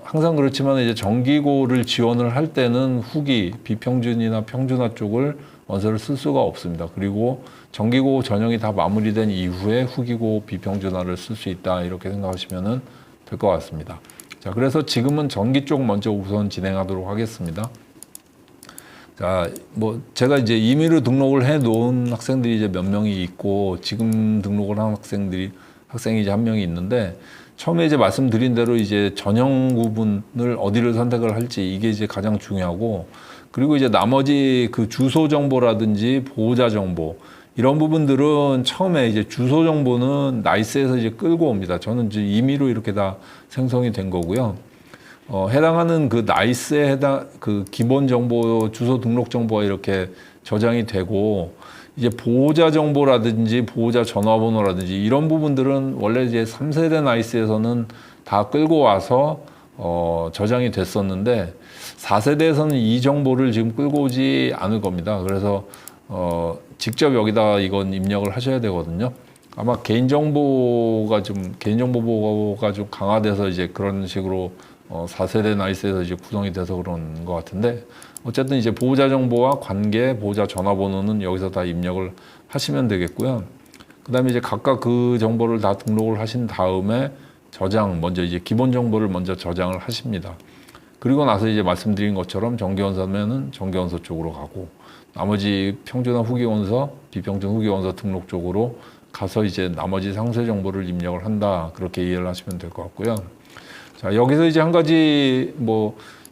항상 그렇지만 이제 정기고를 지원을 할 때는 후기, 비평준이나 평준화 쪽을 원서를 쓸 수가 없습니다. 그리고 정기고 전형이 다 마무리된 이후에 후기고, 비평준화를 쓸 수 있다, 이렇게 생각하시면 될 것 같습니다. 자, 그래서 지금은 전기 쪽 먼저 우선 진행하도록 하겠습니다. 자, 제가 이제 임의로 등록을 해 놓은 학생들이 이제 몇 명이 있고, 지금 등록을 한 학생이 이제 한 명이 있는데, 처음에 이제 말씀드린 대로 이제 전형 구분을 어디를 선택을 할지, 이게 이제 가장 중요하고, 그리고 이제 나머지 그 주소 정보라든지 보호자 정보, 이런 부분들은 처음에 이제 주소 정보는 나이스에서 이제 끌고 옵니다. 저는 이제 임의로 이렇게 다 생성이 된 거고요. 해당하는 그 나이스에 그 기본 정보, 주소 등록 정보가 이렇게 저장이 되고, 이제 보호자 정보라든지 보호자 전화번호라든지 이런 부분들은 원래 이제 3세대 나이스에서는 다 끌고 와서 저장이 됐었는데, 4세대에서는 이 정보를 지금 끌고 오지 않을 겁니다. 그래서 직접 여기다 이건 입력을 하셔야 되거든요. 아마 개인정보가 좀 강화돼서 이제 그런 식으로 4세대 나이스에서 이제 구성이 돼서 그런 것 같은데, 어쨌든 이제 보호자 정보와 관계, 보호자 전화번호는 여기서 다 입력을 하시면 되겠고요. 그 다음에 이제 각각 그 정보를 다 등록을 하신 다음에 먼저 이제 기본 정보를 먼저 저장을 하십니다. 그리고 나서 이제 말씀드린 것처럼 정기원서면은 정기원서 쪽으로 가고, 나머지 평준화 후기원서, 비평준 후기원서 등록 쪽으로 가서 이제 나머지 상세 정보를 입력을 한다, 그렇게 이해를 하시면 될 것 같고요. 자, 여기서 이제 한 가지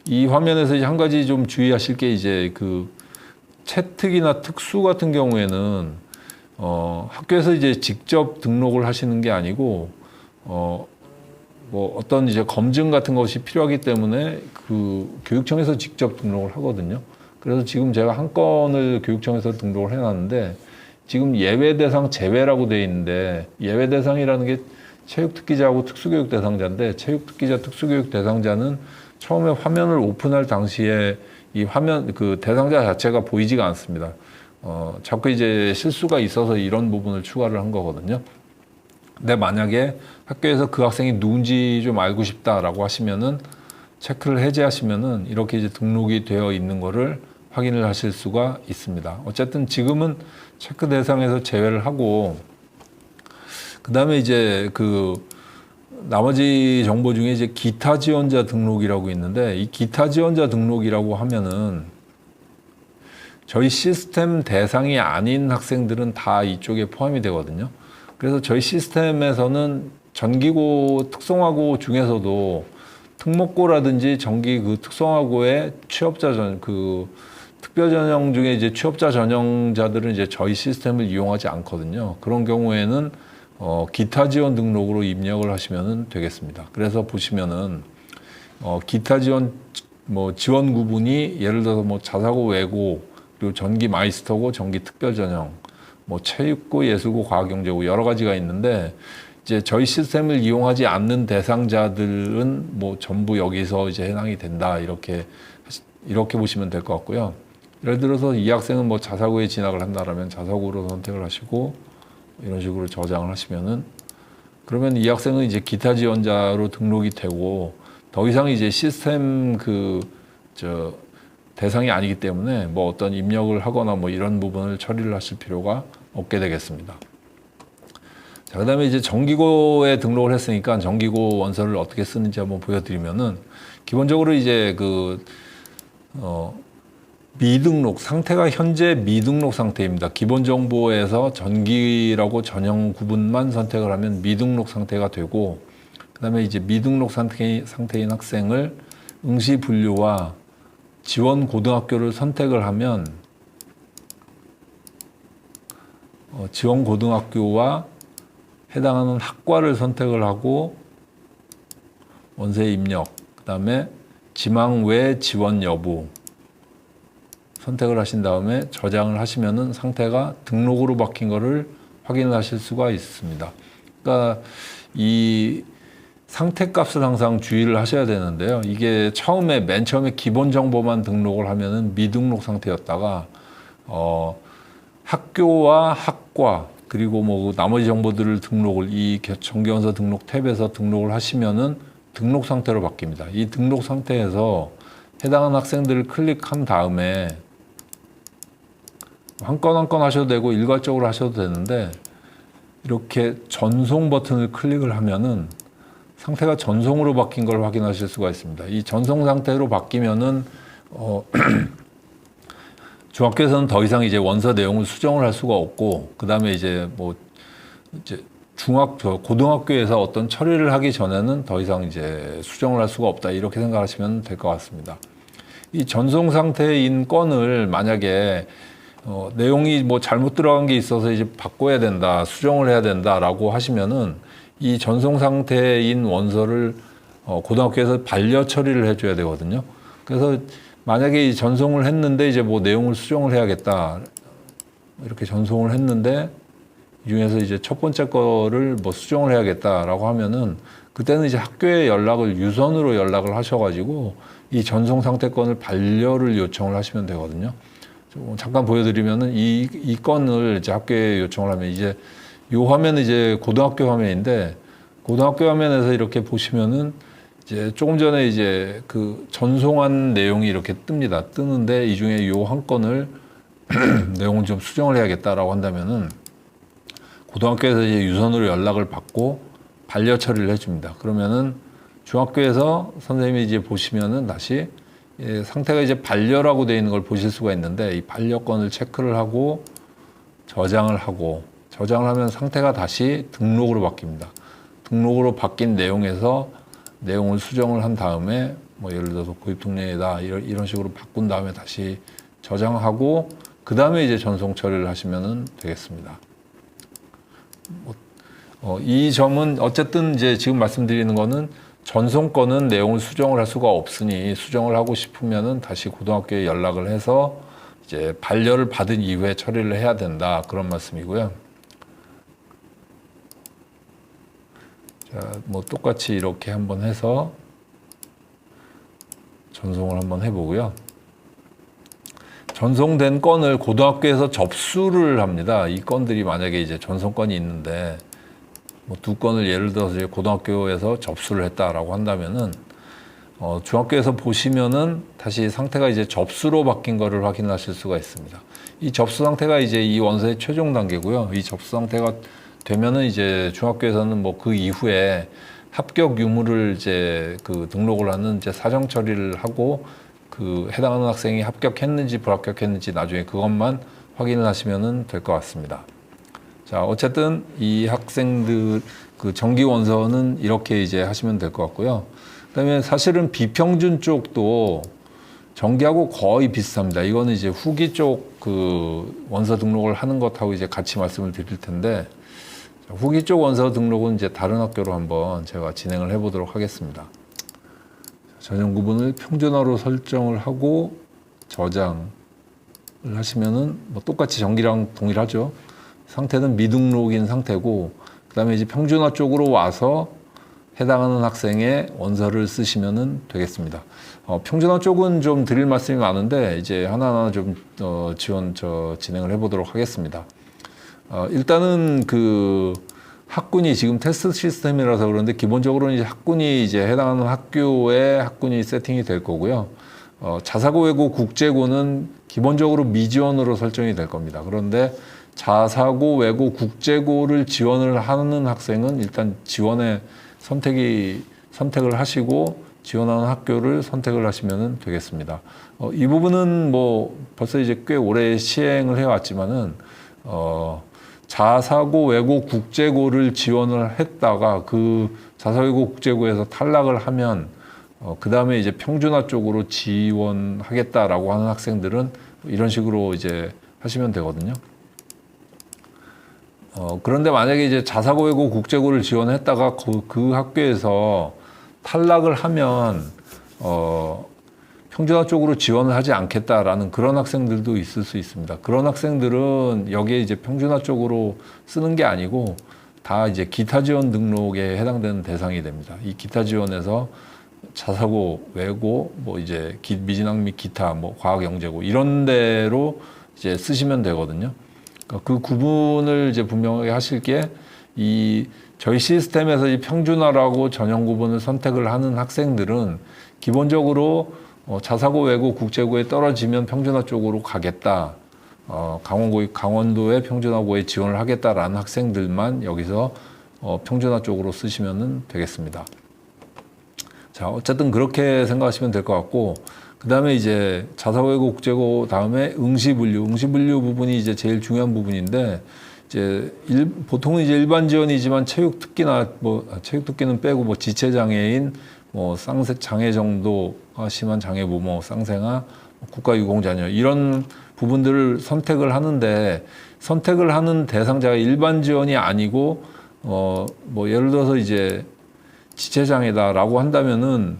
이 화면에서 이제 한 가지 좀 주의하실 게, 이제 그 채특이나 특수 같은 경우에는 학교에서 이제 직접 등록을 하시는 게 아니고 어떤 이제 검증 같은 것이 필요하기 때문에 그 교육청에서 직접 등록을 하거든요. 그래서 지금 제가 한 건을 교육청에서 등록을 해놨는데, 지금 예외 대상 제외라고 돼 있는데, 예외 대상이라는 게 체육특기자하고 특수교육 대상자인데, 체육특기자, 특수교육 대상자는 처음에 화면을 오픈할 당시에 이 화면 그 대상자 자체가 보이지가 않습니다. 자꾸 이제 실수가 있어서 이런 부분을 추가를 한 거거든요. 근데 만약에 학교에서 그 학생이 누군지 좀 알고 싶다라고 하시면은, 체크를 해제하시면은 이렇게 이제 등록이 되어 있는 거를 확인을 하실 수가 있습니다. 어쨌든 지금은 체크 대상에서 제외를 하고, 그 다음에 이제 그 나머지 정보 중에 이제 기타 지원자 등록이라고 있는데, 이 기타 지원자 등록이라고 하면은 저희 시스템 대상이 아닌 학생들은 다 이쪽에 포함이 되거든요. 그래서 저희 시스템에서는 전기고 특성화고 중에서도 특목고라든지 정기 그 특성화고의 특별 전형 중에 이제 취업자 전형자들은 이제 저희 시스템을 이용하지 않거든요. 그런 경우에는 기타 지원 등록으로 입력을 하시면 되겠습니다. 그래서 보시면은 기타 지원 지원 구분이 예를 들어서 자사고, 외고, 그리고 전기 마이스터고, 전기 특별 전형, 체육고, 예술고, 과학경제고 여러 가지가 있는데, 이제 저희 시스템을 이용하지 않는 대상자들은 전부 여기서 이제 해당이 된다, 이렇게 보시면 될 것 같고요. 예를 들어서 이 학생은 자사고에 진학을 한다라면 자사고로 선택을 하시고, 이런 식으로 저장을 하시면은, 그러면 이 학생은 이제 기타 지원자로 등록이 되고, 더 이상 이제 시스템 대상이 아니기 때문에 어떤 입력을 하거나 이런 부분을 처리를 하실 필요가 없게 되겠습니다. 자, 그 다음에 이제 정기고에 등록을 했으니까 정기고 원서를 어떻게 쓰는지 한번 보여드리면은, 기본적으로 이제 미등록 상태가 현재 미등록 상태입니다. 기본 정보에서 전기라고 전형 구분만 선택을 하면 미등록 상태가 되고, 그다음에 이제 미등록 상태인 학생을 응시 분류와 지원 고등학교를 선택을 하면 지원 고등학교와 해당하는 학과를 선택을 하고 원서에 입력, 그 다음에 지망 외 지원 여부 선택을 하신 다음에 저장을 하시면은 상태가 등록으로 바뀐 거를 확인하실 수가 있습니다. 그러니까 이 상태값을 항상 주의를 하셔야 되는데요. 이게 맨 처음에 기본 정보만 등록을 하면은 미등록 상태였다가 학교와 학과 그리고 뭐 나머지 정보들을 등록을 이 정기원서 등록 탭에서 등록을 하시면은 등록 상태로 바뀝니다. 이 등록 상태에서 해당하는 학생들을 클릭한 다음에 한 건 한 건 하셔도 되고 일괄적으로 하셔도 되는데 이렇게 전송 버튼을 클릭을 하면은 상태가 전송으로 바뀐 걸 확인하실 수가 있습니다. 이 전송 상태로 바뀌면은 중학교에서는 더 이상 이제 원서 내용을 수정을 할 수가 없고, 그 다음에 이제 고등학교에서 어떤 처리를 하기 전에는 더 이상 이제 수정을 할 수가 없다. 이렇게 생각하시면 될 것 같습니다. 이 전송 상태인 건을 만약에 내용이 뭐 잘못 들어간 게 있어서 이제 바꿔야 된다, 수정을 해야 된다라고 하시면은 이 전송 상태인 원서를 고등학교에서 반려 처리를 해줘야 되거든요. 그래서 만약에 이 전송을 했는데 이제 뭐 내용을 수정을 해야겠다 이렇게 전송을 했는데 이 중에서 이제 첫 번째 거를 뭐 수정을 해야겠다라고 하면은 그때는 이제 학교에 유선으로 연락을 하셔가지고 이 전송 상태권을 반려를 요청을 하시면 되거든요. 잠깐 보여드리면은 이 건을 이제 학교에 요청을 하면 이제 요 화면은 이제 고등학교 화면인데 고등학교 화면에서 이렇게 보시면은 이제 조금 전에 이제 그 전송한 내용이 이렇게 뜹니다. 뜨는데 이 중에 요 한 건을 내용을 좀 수정을 해야겠다라고 한다면은 고등학교에서 이제 유선으로 연락을 받고 반려 처리를 해줍니다. 그러면은 중학교에서 선생님이 이제 보시면은 다시 상태가 이제 반려라고 되어 있는 걸 보실 수가 있는데 이 반려권을 체크를 하고 저장을 하면 상태가 다시 등록으로 바뀝니다. 등록으로 바뀐 내용에서 내용을 수정을 한 다음에 뭐 예를 들어서 고입통령이다 이런 식으로 바꾼 다음에 다시 저장하고 그 다음에 이제 전송 처리를 하시면 되겠습니다. 이 점은 어쨌든 이제 지금 말씀드리는 거는 전송권은 내용을 수정을 할 수가 없으니 수정을 하고 싶으면은 다시 고등학교에 연락을 해서 이제 반려를 받은 이후에 처리를 해야 된다 그런 말씀이고요. 자, 뭐 똑같이 이렇게 한번 해서 전송을 한번 해보고요. 전송된 건을 고등학교에서 접수를 합니다. 이 건들이 만약에 이제 전송건이 있는데 뭐 두 건을 예를 들어서 이제 고등학교에서 접수를 했다라고 한다면은 중학교에서 보시면은 다시 상태가 이제 접수로 바뀐 거를 확인하실 수가 있습니다. 이 접수 상태가 이제 이 원서의 최종 단계고요. 이 접수 상태가 되면은 이제 중학교에서는 뭐 그 이후에 합격 유무를 이제 그 등록을 하는 이제 사정 처리를 하고 그 해당하는 학생이 합격했는지 불합격했는지 나중에 그것만 확인을 하시면 될 것 같습니다. 자, 어쨌든 이 학생들 그 정기 원서는 이렇게 이제 하시면 될 것 같고요. 그다음에 사실은 비평준 쪽도 정기하고 거의 비슷합니다. 이거는 이제 후기 쪽 그 원서 등록을 하는 것하고 이제 같이 말씀을 드릴 텐데 후기 쪽 원서 등록은 이제 다른 학교로 한번 제가 진행을 해보도록 하겠습니다. 전형 구분을 평준화로 설정을 하고 저장을 하시면은 뭐 똑같이 정기랑 동일하죠. 상태는 미등록인 상태고 그 다음에 이제 평준화 쪽으로 와서 해당하는 학생의 원서를 쓰시면 되겠습니다. 평준화 쪽은 좀 드릴 말씀이 많은데 이제 하나하나 좀 진행을 해보도록 하겠습니다. 일단은 그 학군이 지금 테스트 시스템이라서 그런데 기본적으로는 이제 학군이 이제 해당하는 학교에 학군이 세팅이 될 거고요. 자사고 외고 국제고는 기본적으로 미지원으로 설정이 될 겁니다. 그런데 자사고 외고 국제고를 지원을 하는 학생은 일단 선택을 하시고 지원하는 학교를 선택을 하시면 되겠습니다. 이 부분은 뭐 벌써 이제 꽤 오래 시행을 해왔지만은 자사고 외고 국제고를 지원을 했다가 그 자사고 외고 국제고에서 탈락을 하면 그 다음에 이제 평준화 쪽으로 지원하겠다라고 하는 학생들은 이런 식으로 이제 하시면 되거든요. 그런데 만약에 이제 자사고 외고 국제고를 지원했다가 그 학교에서 탈락을 하면 평준화 쪽으로 지원을 하지 않겠다라는 그런 학생들도 있을 수 있습니다. 그런 학생들은 여기에 이제 평준화 쪽으로 쓰는 게 아니고 다 이제 기타 지원 등록에 해당되는 대상이 됩니다. 이 기타 지원에서 자사고, 외고, 뭐 이제 미진학 및 기타, 뭐 과학, 영재고 이런 데로 이제 쓰시면 되거든요. 그러니까 그 구분을 이제 분명하게 하실 게 저희 시스템에서 이 평준화라고 전형 구분을 선택을 하는 학생들은 기본적으로 자사고, 외고, 국제고에 떨어지면 평준화 쪽으로 가겠다. 강원도의 평준화고에 지원을 하겠다라는 학생들만 여기서 평준화 쪽으로 쓰시면 되겠습니다. 자, 어쨌든 그렇게 생각하시면 될 것 같고, 그 다음에 이제 자사고, 외고, 국제고 다음에 응시분류 부분이 이제 제일 중요한 부분인데, 이제 보통은 이제 일반 지원이지만 체육특기나 체육특기는 빼고 뭐 지체장애인, 장애 정도가 심한 장애부, 쌍생아, 국가유공자녀 이런 부분들을 선택을 하는데 선택을 하는 대상자가 일반 지원이 아니고 예를 들어서 이제 지체장애다라고 한다면은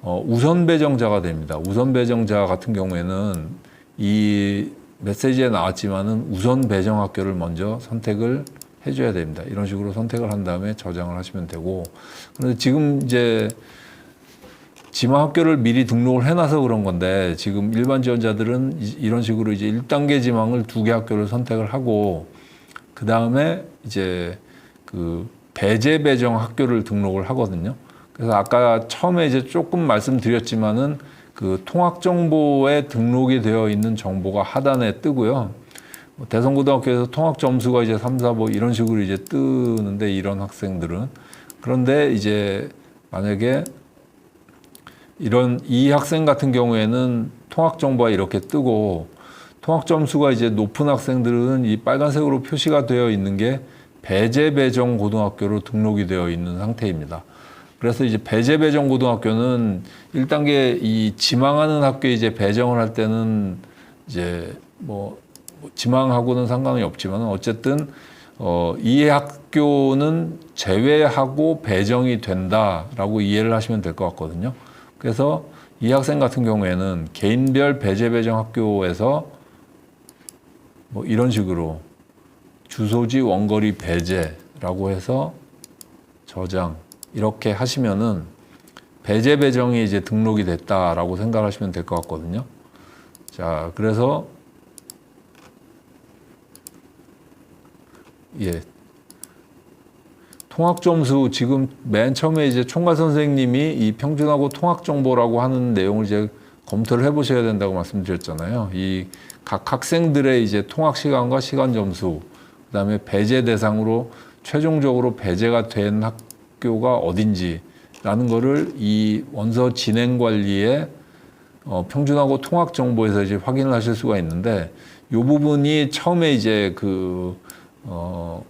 우선 배정자가 됩니다. 우선 배정자 같은 경우에는 이 메시지에 나왔지만은 우선 배정 학교를 먼저 선택을 해줘야 됩니다. 이런 식으로 선택을 한 다음에 저장을 하시면 되고, 그런데 지금 이제 지망 학교를 미리 등록을 해놔서 그런 건데, 지금 일반 지원자들은 이런 식으로 이제 1단계 지망을 2개 학교를 선택을 하고, 그 다음에 이제 그 배제 배정 학교를 등록을 하거든요. 그래서 아까 처음에 이제 조금 말씀드렸지만은 그 통학 정보에 등록이 되어 있는 정보가 하단에 뜨고요. 대성고등학교에서 통학 점수가 이제 3, 4, 이런 식으로 이제 뜨는데, 이런 학생들은. 그런데 이제 만약에 이 학생 같은 경우에는 통학 정보가 이렇게 뜨고, 통학 점수가 이제 높은 학생들은 이 빨간색으로 표시가 되어 있는 게 배제 배정 고등학교로 등록이 되어 있는 상태입니다. 그래서 이제 배제 배정 고등학교는 1단계 이 지망하는 학교에 이제 배정을 할 때는 이제 지망하고는 상관이 없지만 어쨌든 이 학교는 제외하고 배정이 된다라고 이해를 하시면 될 것 같거든요. 그래서 이 학생 같은 경우에는 개인별 배제 배정 학교에서 이런 식으로 주소지 원거리 배제라고 해서 저장 이렇게 하시면은 배제 배정이 이제 등록이 됐다라고 생각하시면 될 것 같거든요. 자, 그래서 통학 점수 지금 맨 처음에 이제 총괄 선생님이 이 평준화고 통학 정보라고 하는 내용을 이제 검토를 해보셔야 된다고 말씀드렸잖아요. 이 각 학생들의 이제 통학 시간과 시간 점수, 그다음에 배제 대상으로 최종적으로 배제가 된 학교가 어딘지라는 거를 이 원서 진행 관리에 평준화고 통학 정보에서 이제 확인을 하실 수가 있는데, 이 부분이 처음에 이제 그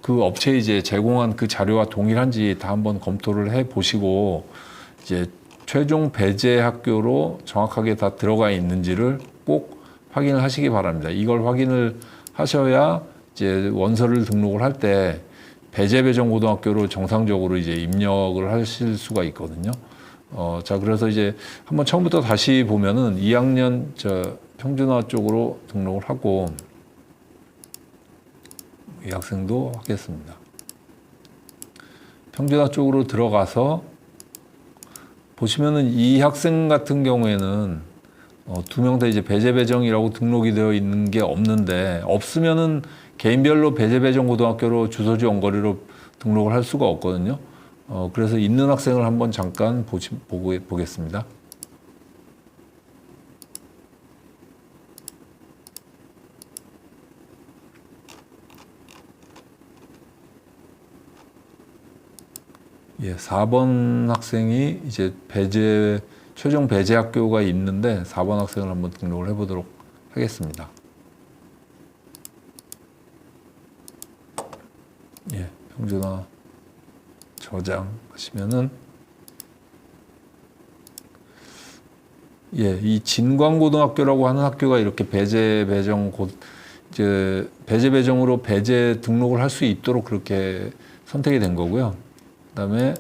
업체에 이제 제공한 그 자료와 동일한지 다 한번 검토를 해 보시고, 이제 최종 배제 학교로 정확하게 다 들어가 있는지를 꼭 확인을 하시기 바랍니다. 이걸 확인을 하셔야 이제 원서를 등록을 할 때 배제 배정 고등학교로 정상적으로 이제 입력을 하실 수가 있거든요. 자, 그래서 이제 한번 처음부터 다시 보면은 2학년 평준화 쪽으로 등록을 하고, 이 학생도 하겠습니다. 평준화 쪽으로 들어가서 보시면은 이 학생 같은 경우에는 2명 다 이제 배제 배정이라고 등록이 되어 있는 게 없는데, 없으면은 개인별로 배제 배정 고등학교로 주소지 원거리로 등록을 할 수가 없거든요. 그래서 있는 학생을 한번 잠깐 보겠습니다. 예, 4번 학생이 이제 최종 배제 학교가 있는데 4번 학생을 한번 등록을 해보도록 하겠습니다. 예, 평준화 저장하시면은 예, 이 진광고등학교라고 하는 학교가 이렇게 이제 배제 배정으로 배제 등록을 할 수 있도록 그렇게 선택이 된 거고요. 그다음에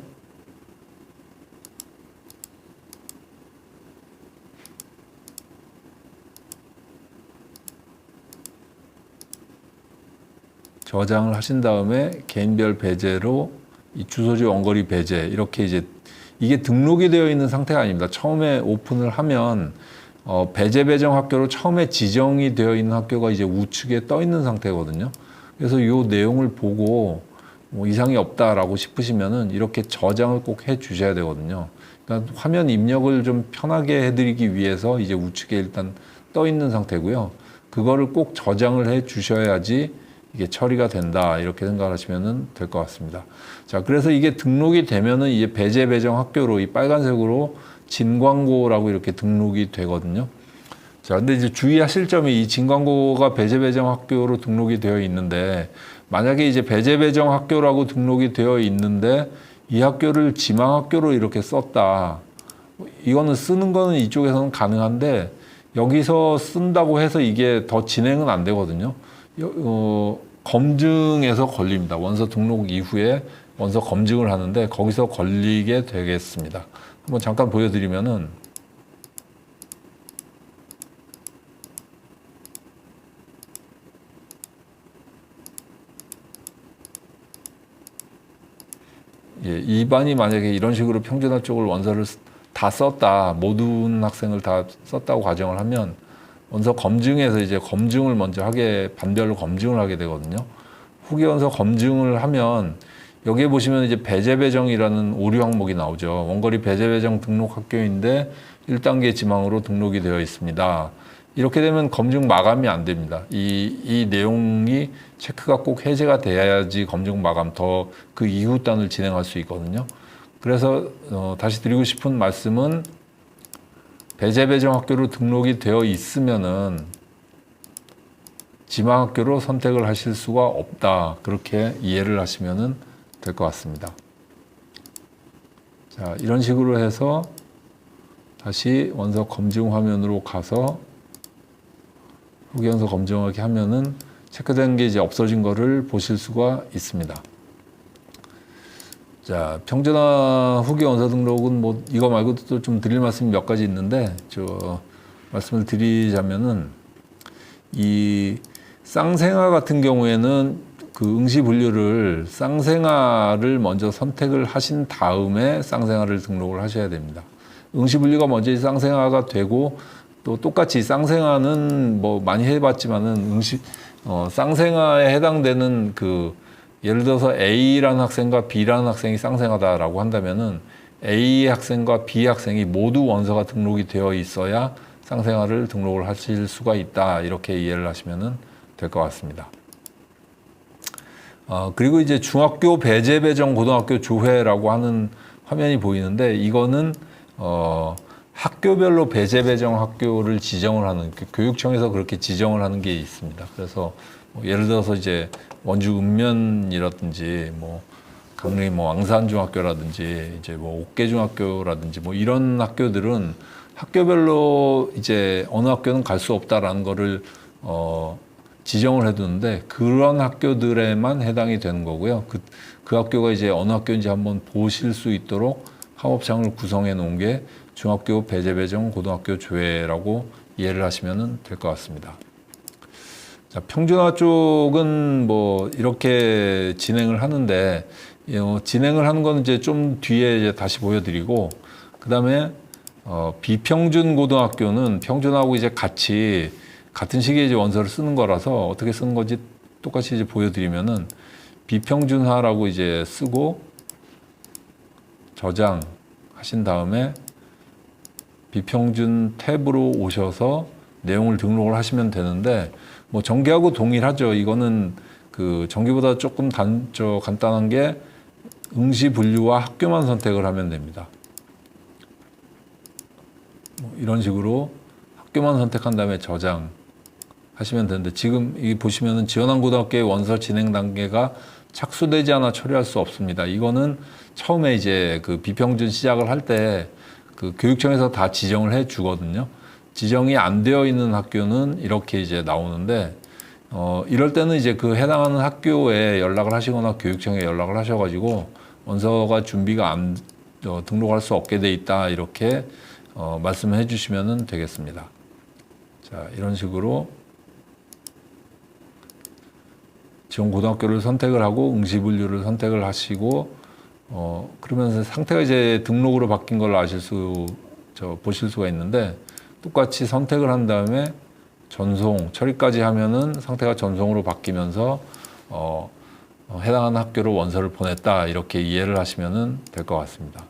저장을 하신 다음에 개인별 배제로 이 주소지 원거리 배제 이렇게 이제 이게 등록이 되어 있는 상태가 아닙니다. 처음에 오픈을 하면 배제 배정 학교로 처음에 지정이 되어 있는 학교가 이제 우측에 떠 있는 상태거든요. 그래서 이 내용을 보고 뭐 이상이 없다라고 싶으시면은 이렇게 저장을 꼭 해 주셔야 되거든요. 그러니까 화면 입력을 좀 편하게 해드리기 위해서 이제 우측에 일단 떠 있는 상태고요. 그거를 꼭 저장을 해 주셔야지 이게 처리가 된다 이렇게 생각하시면 될 것 같습니다. 자, 그래서 이게 등록이 되면은 이제 배제 배정 학교로 이 빨간색으로 진광고라고 이렇게 등록이 되거든요. 자, 근데 이제 주의하실 점이 이 진광고가 배제 배정 학교로 등록이 되어 있는데 만약에 이제 배제 배정 학교라고 등록이 되어 있는데 이 학교를 지망 학교로 이렇게 썼다. 이거는 쓰는 거는 이쪽에서는 가능한데 여기서 쓴다고 해서 이게 더 진행은 안 되거든요. 검증에서 걸립니다. 원서 등록 이후에 원서 검증을 하는데 거기서 걸리게 되겠습니다. 한번 잠깐 보여드리면은 예, 이 반이 만약에 이런 식으로 평준화 쪽을 원서를 다 썼다, 모든 학생을 다 썼다고 가정을 하면 원서 검증에서 이제 검증을 먼저 반별로 검증을 하게 되거든요. 후기 원서 검증을 하면 여기에 보시면 이제 배제 배정이라는 오류 항목이 나오죠. 원거리 배제 배정 등록 학교인데 1단계 지망으로 등록이 되어 있습니다. 이렇게 되면 검증 마감이 안 됩니다. 이 내용이 체크가 꼭 해제가 돼야지 검증 마감 더 그 이후 단을 진행할 수 있거든요. 그래서 다시 드리고 싶은 말씀은 배제 배정 학교로 등록이 되어 있으면은 지망 학교로 선택을 하실 수가 없다. 그렇게 이해를 하시면 될 것 같습니다. 자, 이런 식으로 해서 다시 원서 검증 화면으로 가서 후기 원서 검증하기 하면은 체크된 게 이제 없어진 거를 보실 수가 있습니다. 자, 평준화 후기 원서 등록은 뭐 이거 말고도 또 좀 드릴 말씀이 몇 가지 있는데 말씀을 드리자면은 이 쌍생아 같은 경우에는 그 응시 분류를 쌍생아를 먼저 선택을 하신 다음에 쌍생아를 등록을 하셔야 됩니다. 응시 분류가 먼저 쌍생아가 되고 또 똑같이 쌍생아는 뭐 많이 해봤지만은 쌍생아에 해당되는 예를 들어서 A라는 학생과 B라는 학생이 쌍생아다라고 한다면은 A 학생과 B 학생이 모두 원서가 등록이 되어 있어야 쌍생아를 등록을 하실 수가 있다. 이렇게 이해를 하시면 될 것 같습니다. 그리고 이제 중학교 배제 배정 고등학교 조회라고 하는 화면이 보이는데 이거는 학교별로 배제 배정 학교를 지정을 하는 교육청에서 그렇게 지정을 하는 게 있습니다. 그래서 예를 들어서 이제 원주 읍면이라든지 강릉 왕산중학교라든지 이제 옥계중학교라든지 이런 학교들은 학교별로 이제 어느 학교는 갈 수 없다라는 거를 지정을 해두는데 그런 학교들에만 해당이 되는 거고요. 그 학교가 이제 어느 학교인지 한번 보실 수 있도록 학업장을 구성해 놓은 게 중학교 배제 배정 고등학교 조회라고 이해를 하시면 될 것 같습니다. 자, 평준화 쪽은 이렇게 진행을 하는데 진행을 하는 건 이제 좀 뒤에 이제 다시 보여드리고 그다음에 비평준 고등학교는 평준하고 이제 같은 시기에 이제 원서를 쓰는 거라서 어떻게 쓰는 건지 똑같이 이제 보여드리면은 비평준화라고 이제 쓰고 저장하신 다음에 비평준 탭으로 오셔서 내용을 등록을 하시면 되는데 정기하고 동일하죠. 이거는 정기보다 조금 간단한 게 응시 분류와 학교만 선택을 하면 됩니다. 이런 식으로 학교만 선택한 다음에 저장하시면 되는데 지금 이 보시면은 지원한 고등학교의 원서 진행 단계가 착수되지 않아 처리할 수 없습니다. 이거는 처음에 이제 비평준 시작을 할 때 그 교육청에서 다 지정을 해 주거든요. 지정이 안 되어 있는 학교는 이렇게 이제 나오는데, 이럴 때는 이제 그 해당하는 학교에 연락을 하시거나 교육청에 연락을 하셔가지고 원서가 준비가 등록할 수 없게 돼 있다 이렇게 말씀해 주시면 되겠습니다. 자, 이런 식으로 지원 고등학교를 선택을 하고 응시분류를 선택을 하시고 그러면서 상태가 이제 등록으로 바뀐 걸 보실 수가 있는데, 똑같이 선택을 한 다음에 전송 처리까지 하면은 상태가 전송으로 바뀌면서 해당하는 학교로 원서를 보냈다 이렇게 이해를 하시면 될 것 같습니다.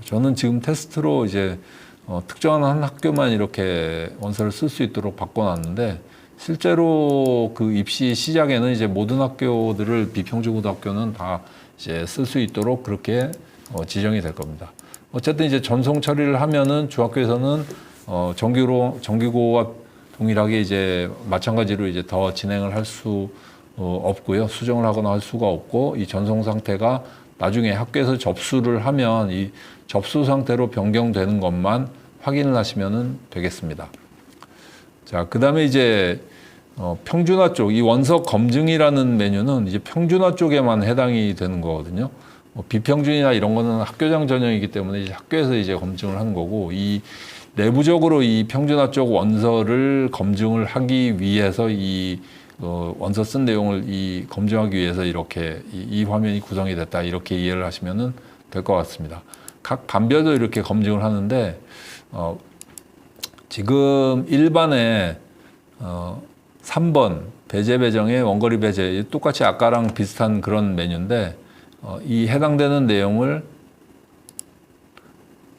저는 지금 테스트로 이제 특정한 한 학교만 이렇게 원서를 쓸 수 있도록 바꿔놨는데, 실제로 그 입시 시작에는 이제 모든 학교들을 비평준 고등학교는 다 이제 쓸 수 있도록 그렇게 지정이 될 겁니다. 어쨌든 이제 전송 처리를 하면은 중학교에서는 정기고와 동일하게 이제 마찬가지로 이제 더 진행을 할 수 없고요. 수정을 하거나 할 수가 없고, 이 전송 상태가 나중에 학교에서 접수를 하면 이 접수 상태로 변경되는 것만 확인을 하시면 되겠습니다. 자, 그 다음에 이제 평준화 쪽, 이 원서 검증이라는 메뉴는 이제 평준화 쪽에만 해당이 되는 거거든요. 비평준이나 이런 거는 학교장 전용이기 때문에 이제 학교에서 이제 검증을 하는 거고, 이 내부적으로 이 평준화 쪽 원서를 검증을 하기 위해서 이 원서 쓴 내용을 검증하기 위해서 이렇게 이 화면이 구성이 됐다 이렇게 이해를 하시면 될 것 같습니다. 각 반별도 이렇게 검증을 하는데, 지금 일반에 3번 배제 배정의 원거리 배제, 똑같이 아까랑 비슷한 그런 메뉴인데, 이 해당되는 내용을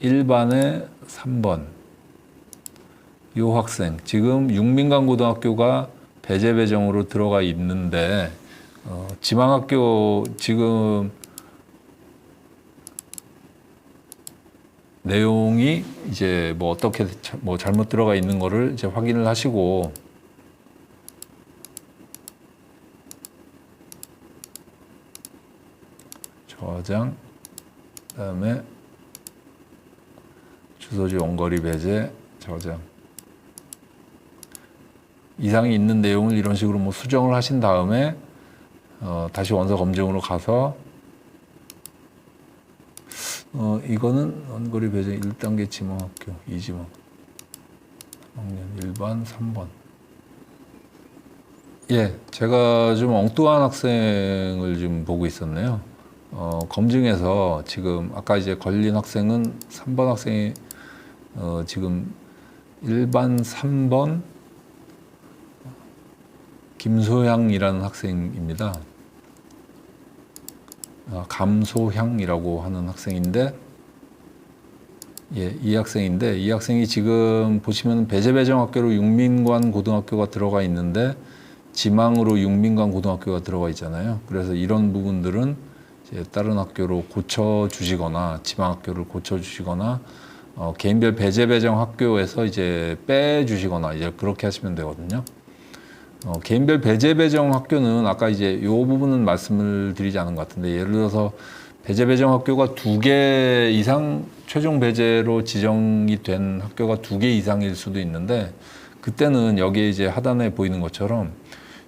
1반에 3번 이 학생, 지금 육민관고등학교가 배제 배정으로 들어가 있는데, 지망학교 지금 내용이 이제 뭐 어떻게 잘못 들어가 있는 거를 이제 확인을 하시고, 저장, 그다음에 주소지 원거리 배제, 저장. 이상이 있는 내용을 이런 식으로 뭐 수정을 하신 다음에 다시 원서 검증으로 가서 이거는 원거리 배정 1단계 지망학교 2지망 3학년 1반 3번. 예, 제가 좀 엉뚱한 학생을 좀 보고 있었네요. 검증해서 지금 아까 이제 걸린 학생은 3번 학생이 지금 1반 3번 김소향이라는 학생입니다. 감소향이라고 하는 학생인데, 예, 이 학생이 지금 보시면 배제 배정 학교로 육민관 고등학교가 들어가 있는데 지망으로 육민관 고등학교가 들어가 있잖아요. 그래서 이런 부분들은 이제 다른 학교로 고쳐 주시거나 지방 학교를 고쳐 주시거나 개인별 배제 배정 학교에서 이제 빼 주시거나 이제 그렇게 하시면 되거든요. 개인별 배제 배정 학교는 아까 이제 이 부분은 말씀을 드리지 않은 것 같은데, 예를 들어서 배제 배정 학교가 2개 이상 최종 배제로 지정이 된 학교가 2개 이상일 수도 있는데, 그때는 여기에 이제 하단에 보이는 것처럼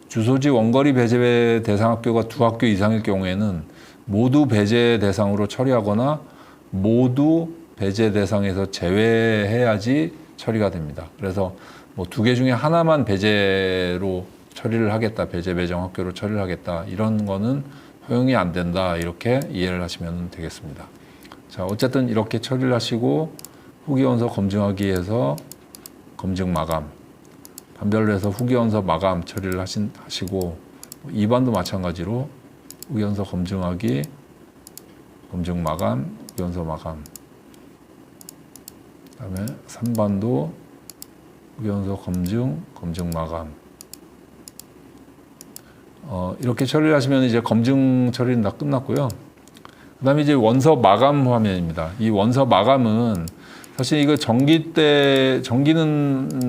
주소지 원거리 배제 대상 학교가 2학교 이상일 경우에는 모두 배제 대상으로 처리하거나 모두 배제 대상에서 제외해야지 처리가 됩니다. 그래서 뭐 2개 중에 하나만 배제로 처리를 하겠다, 배제 배정 학교로 처리를 하겠다, 이런 거는 허용이 안 된다, 이렇게 이해를 하시면 되겠습니다. 자, 어쨌든 이렇게 처리를 하시고 후기 원서 검증하기 위해서 검증 마감, 반별로 해서 후기 원서 마감 처리를 하시고, 2반도 마찬가지로 후기 원서 검증하기, 검증 마감, 후기 원서 마감. 그다음에 3반도 후기원서 검증, 검증 마감. 이렇게 처리를 하시면 이제 검증 처리는 다 끝났고요. 그 다음에 이제 원서 마감 화면입니다. 이 원서 마감은 사실 이거 정기는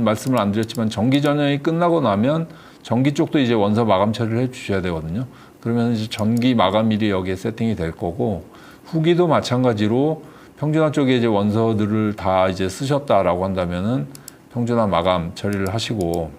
말씀을 안 드렸지만 정기 전형이 끝나고 나면 정기 쪽도 이제 원서 마감 처리를 해 주셔야 되거든요. 그러면 이제 전기 마감일이 여기에 세팅이 될 거고, 후기도 마찬가지로 평준화 쪽에 이제 원서들을 다 이제 쓰셨다라고 한다면은 평준화 마감 처리를 하시고,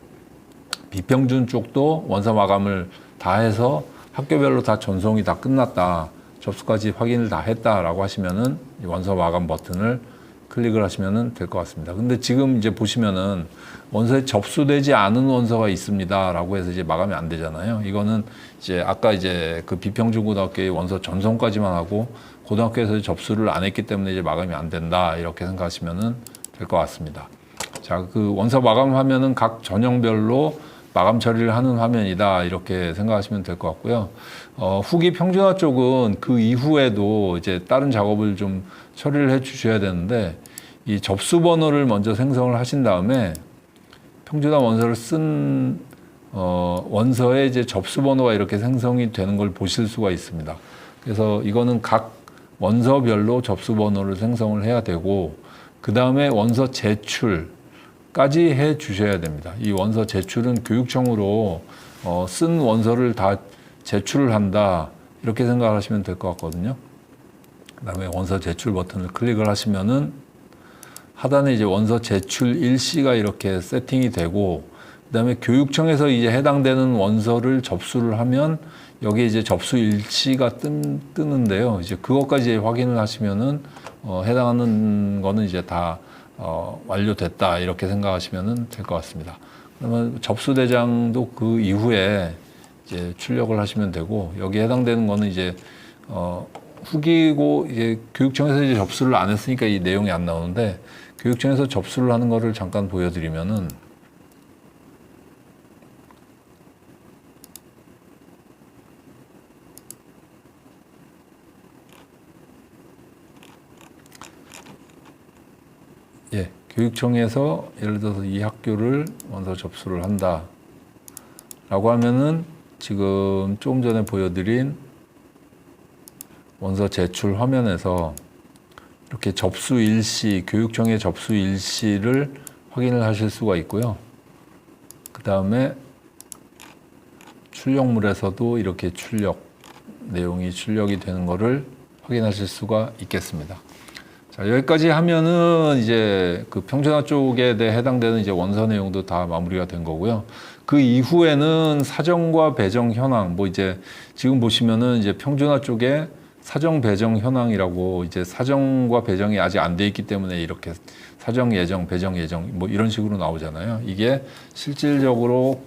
비평준 쪽도 원서 마감을 다 해서 학교별로 다 전송이 다 끝났다, 접수까지 확인을 다 했다라고 하시면은 이 원서 마감 버튼을 클릭을 하시면 될 것 같습니다. 근데 지금 이제 보시면은 원서에 접수되지 않은 원서가 있습니다라고 해서 이제 마감이 안 되잖아요. 이거는 이제 아까 이제 그 비평준 고등학교의 원서 전송까지만 하고 고등학교에서 접수를 안 했기 때문에 이제 마감이 안 된다, 이렇게 생각하시면 될 것 같습니다. 자, 그 원서 마감 화면은 각 전형별로 마감 처리를 하는 화면이다, 이렇게 생각하시면 될 것 같고요. 후기 평준화 쪽은 그 이후에도 이제 다른 작업을 좀 처리를 해 주셔야 되는데, 이 접수 번호를 먼저 생성을 하신 다음에 평준화 원서를 쓴 원서에 이제 접수 번호가 이렇게 생성이 되는 걸 보실 수가 있습니다. 그래서 이거는 각 원서별로 접수 번호를 생성을 해야 되고, 그 다음에 원서 제출까지 해 주셔야 됩니다. 이 원서 제출은 교육청으로 쓴 원서를 다 제출을 한다, 이렇게 생각하시면 될 것 같거든요. 그 다음에 원서 제출 버튼을 클릭을 하시면은 하단에 이제 원서 제출 일시가 이렇게 세팅이 되고, 그 다음에 교육청에서 이제 해당되는 원서를 접수를 하면 여기 이제 접수 일시가 뜨는데요. 이제 그것까지 확인을 하시면은 해당하는 거는 이제 다 완료됐다, 이렇게 생각하시면 될 것 같습니다. 그러면 접수 대장도 그 이후에 이제 출력을 하시면 되고, 여기 해당되는 거는 이제 후기고, 이제 교육청에서 이제 접수를 안 했으니까 이 내용이 안 나오는데, 교육청에서 접수를 하는 거를 잠깐 보여드리면은, 예, 교육청에서 예를 들어서 이 학교를 원서 접수를 한다 라고 하면은, 지금 조금 전에 보여드린 원서 제출 화면에서 이렇게 접수 일시, 교육청의 접수 일시를 확인을 하실 수가 있고요. 그 다음에 출력물에서도 이렇게 내용이 출력이 되는 거를 확인하실 수가 있겠습니다. 자, 여기까지 하면은 이제 그 평준화 쪽에 대해 해당되는 이제 원서 내용도 다 마무리가 된 거고요. 그 이후에는 사정과 배정 현황, 뭐 이제 지금 보시면은 이제 평준화 쪽에 사정 배정 현황이라고, 이제 사정과 배정이 아직 안 돼 있기 때문에 이렇게 사정 예정, 배정 예정 뭐 이런 식으로 나오잖아요. 이게 실질적으로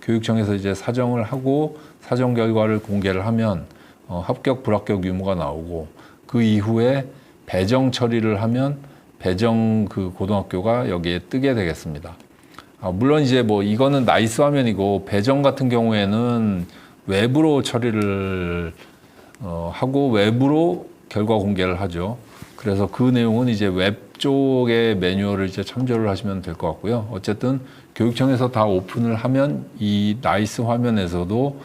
교육청에서 이제 사정을 하고 사정 결과를 공개를 하면 합격, 불합격 유무가 나오고, 그 이후에 배정 처리를 하면 배정 그 고등학교가 여기에 뜨게 되겠습니다. 물론 이제 뭐 이거는 나이스 화면이고, 배정 같은 경우에는 외부로 처리를 하고 외부로 결과 공개를 하죠. 그래서 그 내용은 이제 웹 쪽의 매뉴얼을 이제 참조를 하시면 될 것 같고요. 어쨌든 교육청에서 다 오픈을 하면 이 나이스 화면에서도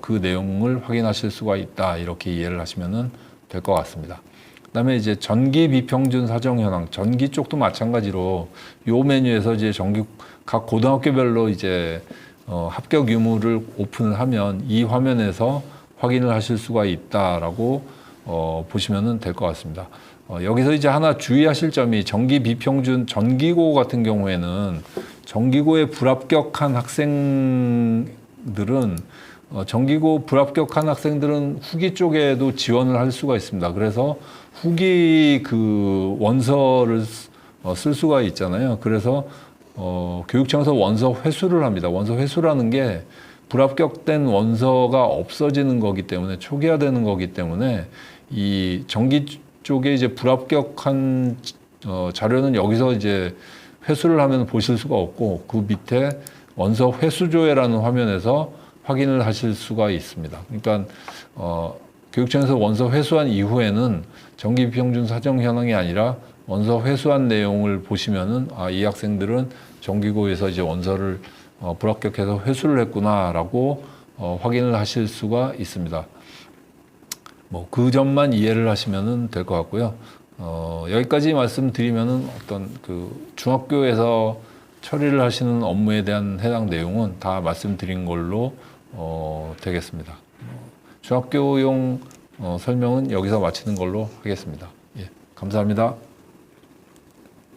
그 내용을 확인하실 수가 있다, 이렇게 이해를 하시면 될 것 같습니다. 그다음에 이제 전기 비평준 사정 현황, 전기 쪽도 마찬가지로 요 메뉴에서 이제 각 고등학교별로 이제 합격 유무를 오픈을 하면 이 화면에서 확인을 하실 수가 있다라고 보시면 될 것 같습니다. 여기서 이제 하나 주의하실 점이, 전기 비평준 전기고 같은 경우에는 전기고에 불합격한 학생들은 전기고 불합격한 학생들은 후기 쪽에도 지원을 할 수가 있습니다. 그래서 후기 그 원서를 쓸 수가 있잖아요. 그래서 교육청에서 원서 회수를 합니다. 원서 회수라는 게 불합격된 원서가 없어지는 거기 때문에, 초기화되는 거기 때문에 이 전기 쪽에 이제 불합격한 자료는 여기서 이제 회수를 하면 보실 수가 없고, 그 밑에 원서 회수조회라는 화면에서 확인을 하실 수가 있습니다. 그러니까 교육청에서 원서 회수한 이후에는 전기 비평준 사정 현황이 아니라 원서 회수한 내용을 보시면은, 이 학생들은 전기고에서 이제 원서를 불합격해서 회수를 했구나라고 확인을 하실 수가 있습니다. 뭐 그 점만 이해를 하시면 될 것 같고요. 여기까지 말씀드리면은 어떤 그 중학교에서 처리를 하시는 업무에 대한 해당 내용은 다 말씀드린 걸로 되겠습니다. 중학교용 설명은 여기서 마치는 걸로 하겠습니다. 예, 감사합니다.